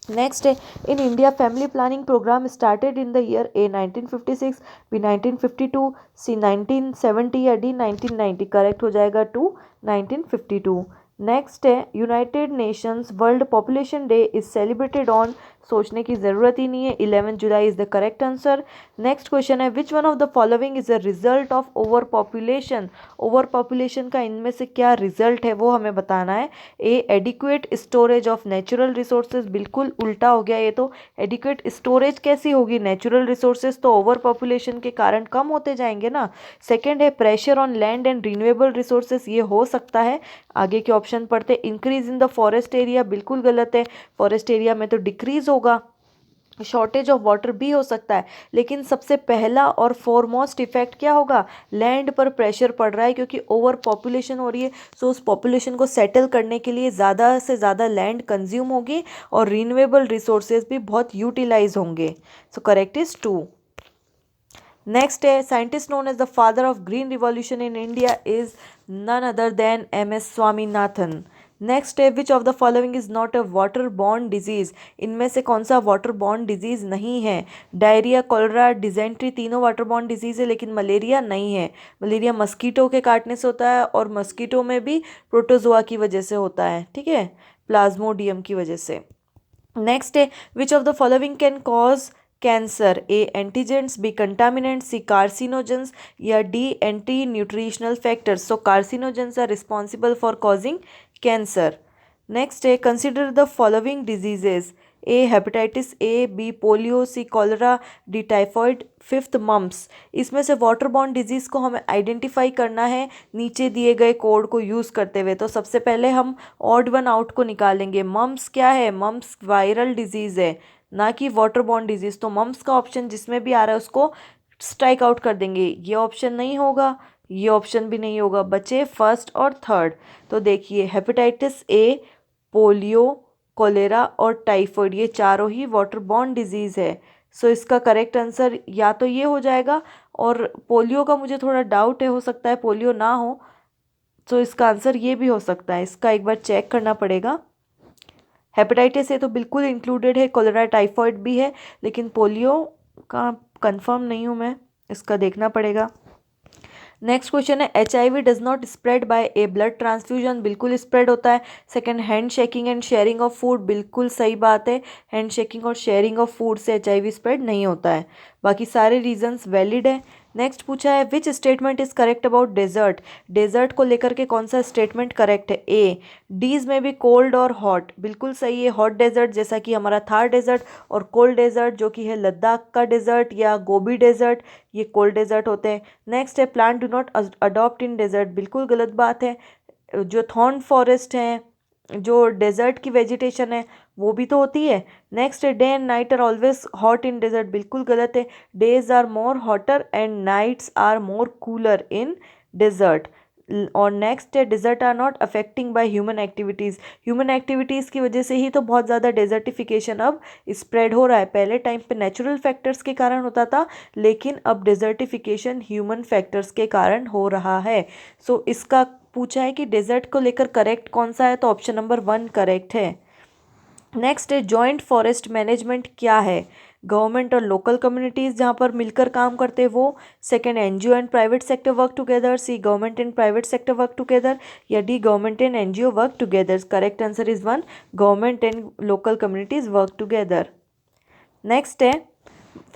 नेक्स्ट है, in India family planning programme started in the year A 1956, B 1952, C 1970 या डी 1990। करेक्ट हो जाएगा 2 1952। नेक्स्ट है United Nations world population day is celebrated on, सोचने की ज़रूरत ही नहीं है, 11 July is the correct answer. Next question है which one of the following is a result of over population, over population का इनमें से क्या रिजल्ट है वो हमें बताना है। A adequate storage of natural resources, बिल्कुल उल्टा हो गया ये तो, एडिक्वेट स्टोरेज कैसी होगी, नेचुरल रिसोर्सेज तो ओवर पॉपुलेशन के कारण कम होते जाएंगे ना। सेकेंड है pressure on land and renewable resources, ये हो सकता है। आगे के ऑप्शन पढ़ते, increase in the forest area, बिल्कुल गलत है, फॉरेस्ट एरिया में तो डिक्रीज होगा। शॉर्टेज ऑफ वाटर भी हो सकता है, लेकिन सबसे पहला और फॉरमोस्ट इफेक्ट क्या होगा, लैंड पर प्रेशर पड़ रहा है क्योंकि ओवर पॉपुलेशन हो रही है। सो उस पॉपुलेशन को सेटल करने के लिए ज़्यादा से ज़्यादा लैंड कंज्यूम होगी और रिन्यूएबल रिसोर्सेज भी बहुत यूटिलाइज होंगे। So correct is 2। नेक्स्ट है scientist known as the father of green revolution in India is none other than MS Swaminathan. Next है which of the following is not a water borne disease, इनमें से कौन सा water borne disease नहीं है। Diarrhoea, cholera, dysentery तीनों water borne disease है, लेकिन मलेरिया नहीं है। मलेरिया मस्कीटो के काटने से होता है और मस्कीटो में भी प्रोटोजोआ की वजह से होता है, ठीक है, प्लाज्मोडियम की वजह से। नेक्स्ट है which of the following can cause cancer, A antigens, B contaminants, C carcinogens या D anti nutritional factors. So carcinogens are responsible for causing cancer. Next है consider the following diseases, A hepatitis A, B polio, C cholera, D typhoid, fifth mumps. इसमें से water borne disease को हमें identify करना है नीचे दिए गए कोड को यूज़ करते हुए। तो सबसे पहले हम ऑड वन आउट को निकालेंगे। मम्प्स क्या है, मम्प्स वायरल डिजीज़ है, ना कि वाटर बॉर्न डिजीज़। तो मम्प्स का ऑप्शन जिसमें भी आ रहा है उसको स्ट्राइक आउट कर देंगे। ये ऑप्शन नहीं होगा, ये ऑप्शन भी नहीं होगा, बचे फर्स्ट और थर्ड। तो देखिए हेपेटाइटिस ए, पोलियो, कोलेरा और टाइफॉइड, ये चारों ही वाटर बॉर्न डिजीज़ है। सो इसका करेक्ट आंसर या तो ये हो जाएगा, और पोलियो का मुझे थोड़ा डाउट है, हो सकता है पोलियो ना हो। सो इसका आंसर ये भी हो सकता है, इसका एक बार चेक करना पड़ेगा। हेपेटाइटिस ए तो बिल्कुल इंक्लूडेड है, कोलेरा टाइफॉइड भी है, लेकिन पोलियो का कंफर्म नहीं हूँ मैं, इसका देखना पड़ेगा। नेक्स्ट क्वेश्चन है HIV does not spread by A blood transfusion, बिल्कुल स्प्रेड होता है। Second hand shaking and sharing of food, बिल्कुल सही बात है, हैंड शेकिंग और शेयरिंग ऑफ फूड से HIV स्प्रेड नहीं होता है। बाकी सारे रीजंस वैलिड है। नेक्स्ट पूछा है which statement is correct about desert, desert को लेकर के कौन सा स्टेटमेंट करेक्ट है। ए डीज में भी कोल्ड और हॉट, बिल्कुल सही है, हॉट डेजर्ट जैसा कि हमारा थार डेजर्ट, और कोल्ड डेजर्ट जो कि है लद्दाख का डेजर्ट या गोबी डेजर्ट, ये कोल्ड डेजर्ट होते हैं। नेक्स्ट है plant do not adopt in desert, बिल्कुल गलत बात है। जो थॉर्न फॉरेस्ट हैं, जो डेजर्ट की वेजिटेशन है वो भी तो होती है। नेक्स्ट है day and night are always hot in desert, बिल्कुल गलत है, days are more hotter and nights are more cooler in desert. और नेक्स्ट है desert are not affecting by human activities, human activities की वजह से ही तो बहुत ज़्यादा डेजर्टिफिकेशन अब स्प्रेड हो रहा है। पहले टाइम पे नेचुरल फैक्टर्स के कारण होता था, लेकिन अब डेजर्टिफिकेशन ह्यूमन फैक्टर्स के कारण हो रहा है। सो इसका पूछा है कि डेजर्ट को लेकर करेक्ट कौन सा है, तो ऑप्शन नंबर 1 करेक्ट है। नेक्स्ट है जॉइंट फॉरेस्ट मैनेजमेंट क्या है, गवर्नमेंट और लोकल कम्युनिटीज़ जहाँ पर मिलकर काम करते हैं वो। Second NGO and private sector work together, C government and private sector work together, या D government and NGO work together. Correct answer is 1, government and local communities work together. Next है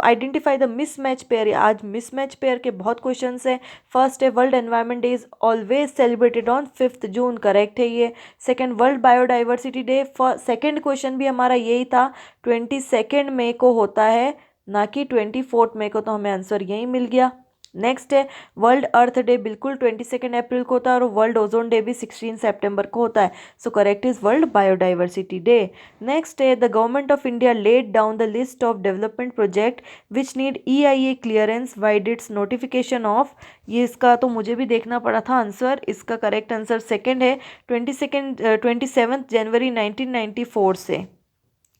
identify the mismatch pair, आज mismatch pair के बहुत questions हैं। First है world environment day is always celebrated on 5 June, correct है ये। Second world biodiversity day, second question भी हमारा यही था, 22 मई को होता है, ना कि 24 मई को, तो हमें आंसर यही मिल गया। नेक्स्ट है वर्ल्ड अर्थ डे, बिल्कुल 22 अप्रैल को होता है, और वर्ल्ड ओजोन डे भी 16 सितंबर को होता है। So correct is world biodiversity day. Next है the government of India laid down the list of development project which need EIA clearance vide its notification of, ये इसका तो मुझे भी देखना पड़ा था आंसर, इसका करेक्ट आंसर सेकेंड है, 27 जनवरी 1994 से,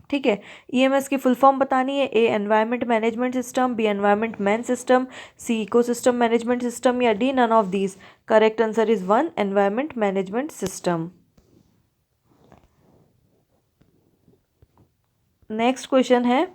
ठीक है। EMS की फुल फॉर्म बतानी है, A environment management system, B environment man system, C ecosystem management system, या D none of these. Correct answer is 1, environment management system. Next question है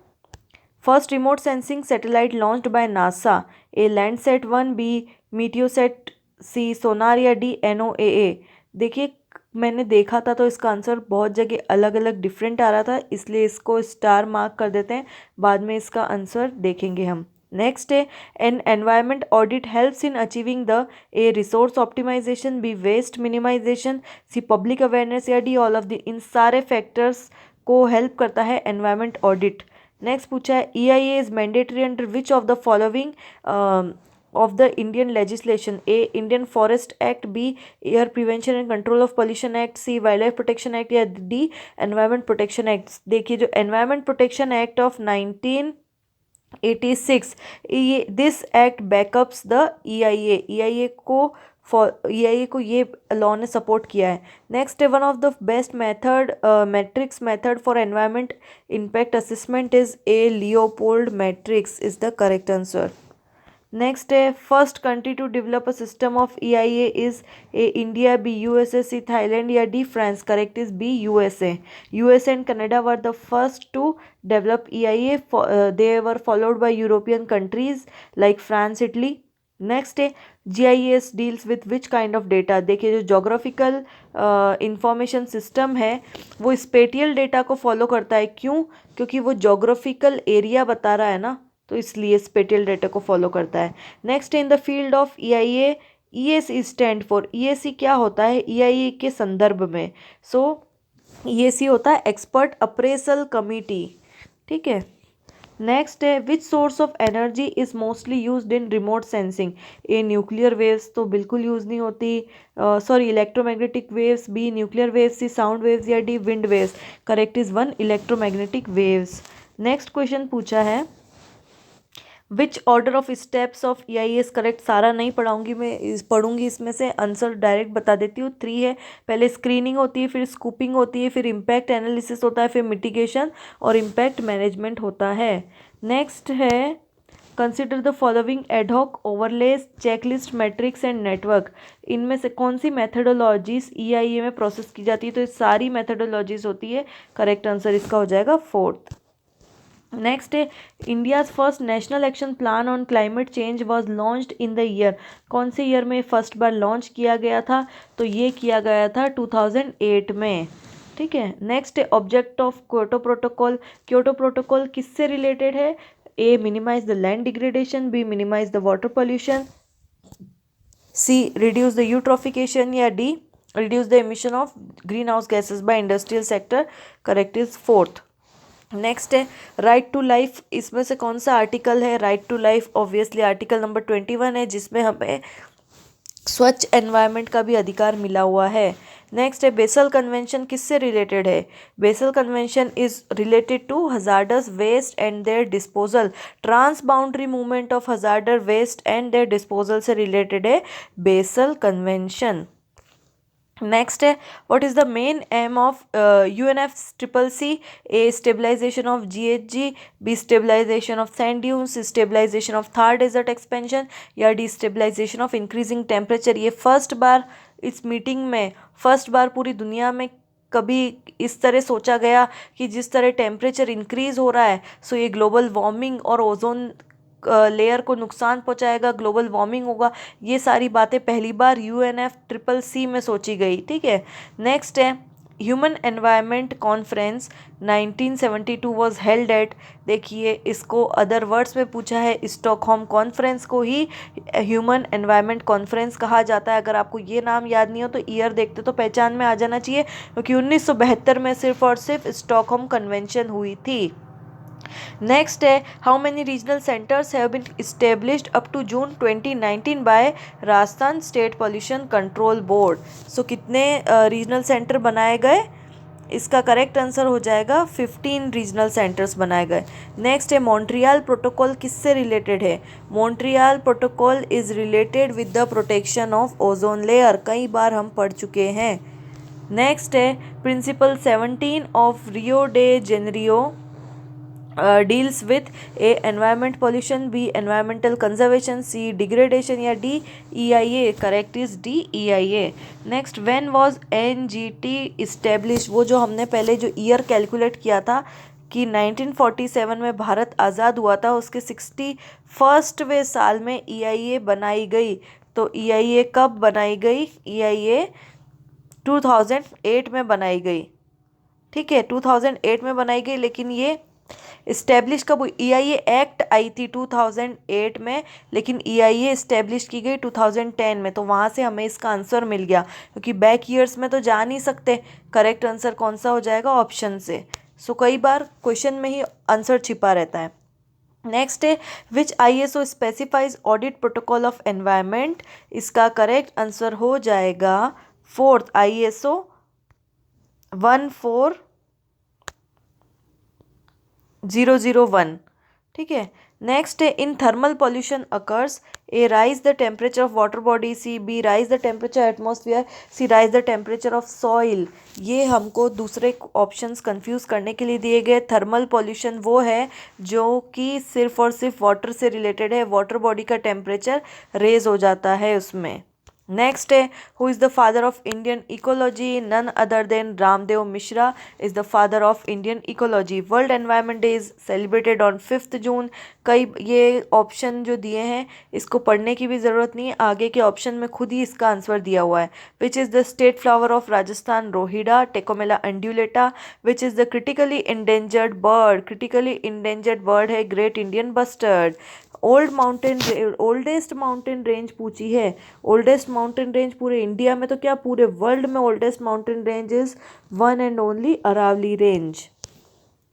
first remote sensing satellite launched by NASA, A Landsat 1, B Meteosat, C sonar, या D NOAA। देखिए मैंने देखा था तो इसका answer बहुत जगह अलग अलग डिफरेंट आ रहा था, इसलिए इसको स्टार मार्क कर देते हैं, बाद में इसका आंसर देखेंगे हम। नेक्स्ट है an environment audit helps in achieving the A resource optimization, B waste minimization, C public awareness, या डी ऑल ऑफ द। इन सारे फैक्टर्स को हेल्प करता है एनवायरमेंट ऑडिट। नेक्स्ट पूछा है EIA is mandatory under which of the following of the Indian legislation? A. Indian Forest Act, B. Air Prevention and Control of Pollution Act, C. Wildlife Protection Act, या D. Environment Protection Act। देखिए जो Environment Protection Act of 1986, this act backups the EIA। EIA को ये law ने support किया है। Next है one of the best method matrix method for environment impact assessment is A Leopold matrix is the correct answer. Next है first country to develop a system of EIA is A India, B USA, C Thailand, या D France. Correct is B USA। USA and Canada were the first to develop EIA, they were followed by European countries like France, Italy. Next है GIS deals with which kind of data. देखिए जो geographical information system है वो spatial data को follow करता है। क्यों? क्योंकि वो जोग्राफिकल एरिया बता रहा है ना, तो इसलिए स्पेटियल डेटा को फॉलो करता है। Next in the field of EIA, EAC stand for. EAC क्या होता है EIA के संदर्भ में? EAC होता है एक्सपर्ट अप्रेजल कमिटी, ठीक है। नेक्स्ट है which source of energy is mostly used in remote sensing. A nuclear waves तो बिल्कुल यूज़ नहीं होती, sorry electromagnetic waves, B nuclear waves, C sound waves, या D wind waves. Correct is one electromagnetic waves. Next question पूछा है which order of steps of EIA is correct. सारा नहीं पढ़ाऊंगी मैं, पढ़ूंगी इसमें से आंसर डायरेक्ट बता देती हूँ। 3 है, पहले स्क्रीनिंग होती है, फिर स्कूपिंग होती है, फिर इम्पैक्ट एनालिसिस होता है, फिर मिटिगेशन और इम्पैक्ट मैनेजमेंट होता है। नेक्स्ट है consider the following ad hoc overlays, checklist, matrix and network. इनमें से कौन सी मैथडोलॉजीज EIA में प्रोसेस की जाती है? तो ये सारी मैथडोलॉजीज होती है। करेक्ट आंसर इसका हो जाएगा 4th। नेक्स्ट है India's first national action plan on climate change was launched in the year. कौन से ईयर में फर्स्ट बार लॉन्च किया गया था? तो ये किया गया था 2008 में, ठीक है। नेक्स्ट है object of Kyoto protocol. Kyoto protocol किससे रिलेटेड है? A minimise the land degradation, B minimise the water pollution, C reduce the eutrophication, या D reduce the emission of green house gases by industrial sector. Correct is 4th। Next है right to life. इसमें से कौन सा article है? Right to life obviously article number 21 है, जिसमें हमें स्वच्छ एनवायरनमेंट का भी अधिकार मिला हुआ है। नेक्स्ट है बेसल कन्वेंशन किससे रिलेटेड है? Basel convention is related to hazardous waste and their disposal. Transboundary movement of hazardous waste and their disposal से रिलेटेड है बेसल कन्वेंशन। नेक्स्ट है what is the main aim of UNFCCC? A stabilisation of GHG, B stabilisation of sand dunes, stabilisation of Thar desert expansion, या D stabilisation of increasing temperature. ये first बार इस मीटिंग में पूरी दुनिया में कभी इस तरह सोचा गया कि जिस तरह टेम्परेचर इंक्रीज हो रहा है, सो ये ग्लोबल वार्मिंग और ओजोन लेयर को नुकसान पहुंचाएगा, ग्लोबल वार्मिंग होगा। ये सारी बातें पहली बार UNFCCC में सोची गई, ठीक है। नेक्स्ट है human environment conference 1972 was held at. देखिए इसको अदर वर्ड्स में पूछा है, स्टॉकहोम कॉन्फ्रेंस को ही ह्यूमन एनवायरनमेंट कॉन्फ्रेंस कहा जाता है। अगर आपको ये नाम याद नहीं हो तो ईयर देखते तो पहचान में आ जाना चाहिए, क्योंकि 1972 में सिर्फ और सिर्फ स्टॉकहोम कन्वेंशन हुई थी। नेक्स्ट है how many regional centres have been established up to June 2019 by Rajasthan state pollution control board. So कितने रीजनल सेंटर बनाए गए? इसका करेक्ट आंसर हो जाएगा 15 रीजनल सेंटर्स बनाए गए। नेक्स्ट है मॉन्ट्रियल प्रोटोकॉल किससे रिलेटेड है? Montreal protocol is related with the protection of ozone layer. कई बार हम पढ़ चुके हैं। नेक्स्ट है principle 17 of Rio de Janeiro deals with A environment pollution, B environmental conservation, C degradation, या D EIA। correct is D EIA। next when was NGT established? वो जो हमने पहले जो ईयर कैलकुलेट किया था कि 1947 में भारत आज़ाद हुआ था, उसके 61वें साल में EIA बनाई गई। तो EIA कब बनाई गई? EIA 2008 में बनाई गई, ठीक है, 2008 में बनाई गई, लेकिन ये इस्टेब्लिश कब हुई? EIA एक्ट आई थी 2008 में, लेकिन EIA इस्टेब्लिश की गई 2010 में। तो वहाँ से हमें इसका आंसर मिल गया, क्योंकि बैक ईयर्स में तो जा नहीं सकते। करेक्ट आंसर कौन सा हो जाएगा? ऑप्शन से। सो कई बार क्वेश्चन में ही आंसर छिपा रहता है। नेक्स्ट है विच ISO specifies audit protocol of environment. इसका करेक्ट आंसर हो जाएगा 4th ISO 14001, ठीक है। नेक्स्ट है in thermal pollution occurs, A rise the temperature of water body, C B rise the temperature atmosphere, C rise the temperature of soil. ये हमको दूसरे options confuse करने के लिए दिए गए। थर्मल पॉल्यूशन वो है जो कि सिर्फ और सिर्फ वाटर से रिलेटेड है, वाटर बॉडी का टेम्परेचर रेज हो जाता है उसमें। नेक्स्ट है who is the father of Indian ecology? None other than Ramdev Mishra is the father of Indian ecology. World environment day is celebrated on 5th June. कई ये ऑप्शन जो दिए हैं इसको पढ़ने की भी ज़रूरत नहीं है, आगे के ऑप्शन में खुद ही इसका आंसर दिया हुआ है। Which is the state flower of Rajasthan? Rohida, Tecomella undulata. Which is the critically endangered bird? Critically endangered bird है great Indian bustard. Oldest mountain range पूछी है। ओल्डेस्ट माउंटेन रेंज पूरे इंडिया में तो क्या पूरे वर्ल्ड में oldest mountain range is one and only Aravalli range.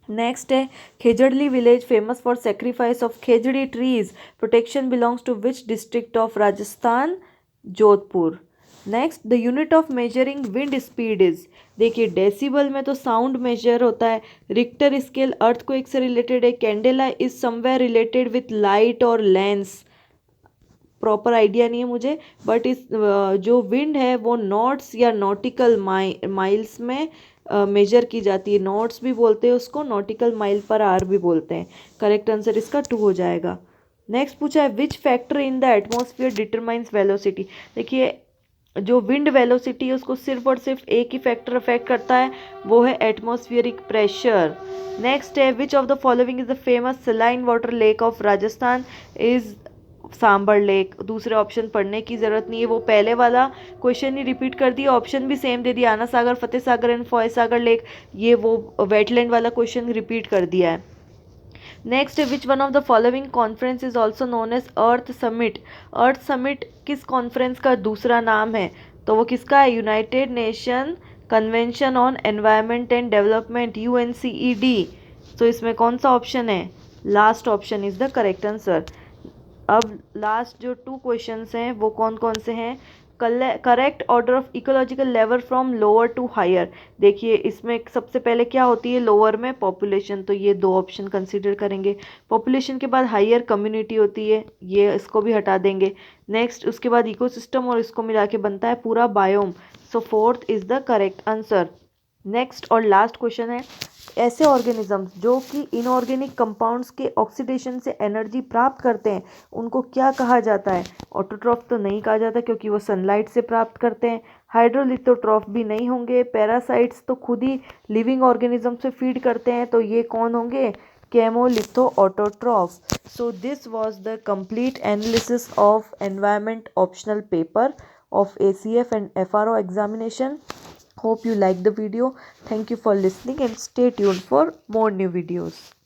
Next है Khejarli village famous for sacrifice of khejri trees, protection belongs to which district of Rajasthan? Jodhpur. Next the unit of measuring wind speed is. देखिए decibel में तो sound major होता है, Richter scale earthquake से related है, candela is somewhere related with light और lens. Proper idea नहीं है मुझे, बट इस जो विंड है वो नॉट्स या नॉटिकल माइल्स में मेजर की जाती है। नॉट्स भी बोलते हैं उसको, नॉटिकल माइल पर आर भी बोलते हैं। करेक्ट आंसर इसका 2 हो जाएगा। नेक्स्ट पूछा है which factor in the atmosphere determines velocity. देखिए जो विंड वेलोसिटी है उसको सिर्फ और सिर्फ एक ही फैक्टर अफेक्ट करता है, वो है एटमॉस्फेरिक प्रेशर। नेक्स्ट है which of the following is the famous saline water lake of Rajasthan? Is Sambhar lake. दूसरे ऑप्शन पढ़ने की जरूरत नहीं है, वो पहले वाला क्वेश्चन ही रिपीट कर दिया, ऑप्शन भी सेम दे दिया, आना सागर, फतेह सागर एंड फॉय सागर लेक। ये वो वेटलैंड वाला क्वेश्चन रिपीट कर दिया है। Next which one of the following conference is also known as earth summit? Earth summit किस कॉन्फ्रेंस का दूसरा नाम है? तो वो किसका है? United Nation convention on environment and development, UNCED। तो इसमें कौन सा ऑप्शन है? Last option is the correct answer. अब लास्ट जो 2 क्वेश्चंस हैं वो कौन कौन से हैं? Correct order of ecological level from lower to higher. देखिए इसमें सबसे पहले क्या होती है? लोअर में पॉपुलेशन, तो ये 2 ऑप्शन कंसीडर करेंगे। पॉपुलेशन के बाद हायर कम्युनिटी होती है, ये इसको भी हटा देंगे। नेक्स्ट उसके बाद इकोसिस्टम, और इसको मिला के बनता है पूरा biome. So 4th is the correct answer. Next और लास्ट क्वेश्चन है ऐसे ऑर्गेनिजम्स जो कि इनऑर्गेनिक कंपाउंड्स के ऑक्सीडेशन से एनर्जी प्राप्त करते हैं उनको क्या कहा जाता है? ऑटोट्रॉफ तो नहीं कहा जाता क्योंकि वो सनलाइट से प्राप्त करते हैं। हाइड्रोलिथोट्रॉफ भी नहीं होंगे। पैरासाइट्स तो खुद ही लिविंग ऑर्गेनिज्म से फीड करते हैं, तो ये कौन होंगे? Chemolithoautotroph. So this was the complete analysis of environment optional paper of ACF and FRO examination. Hope you like the video. Thank you for listening and stay tuned for more new videos.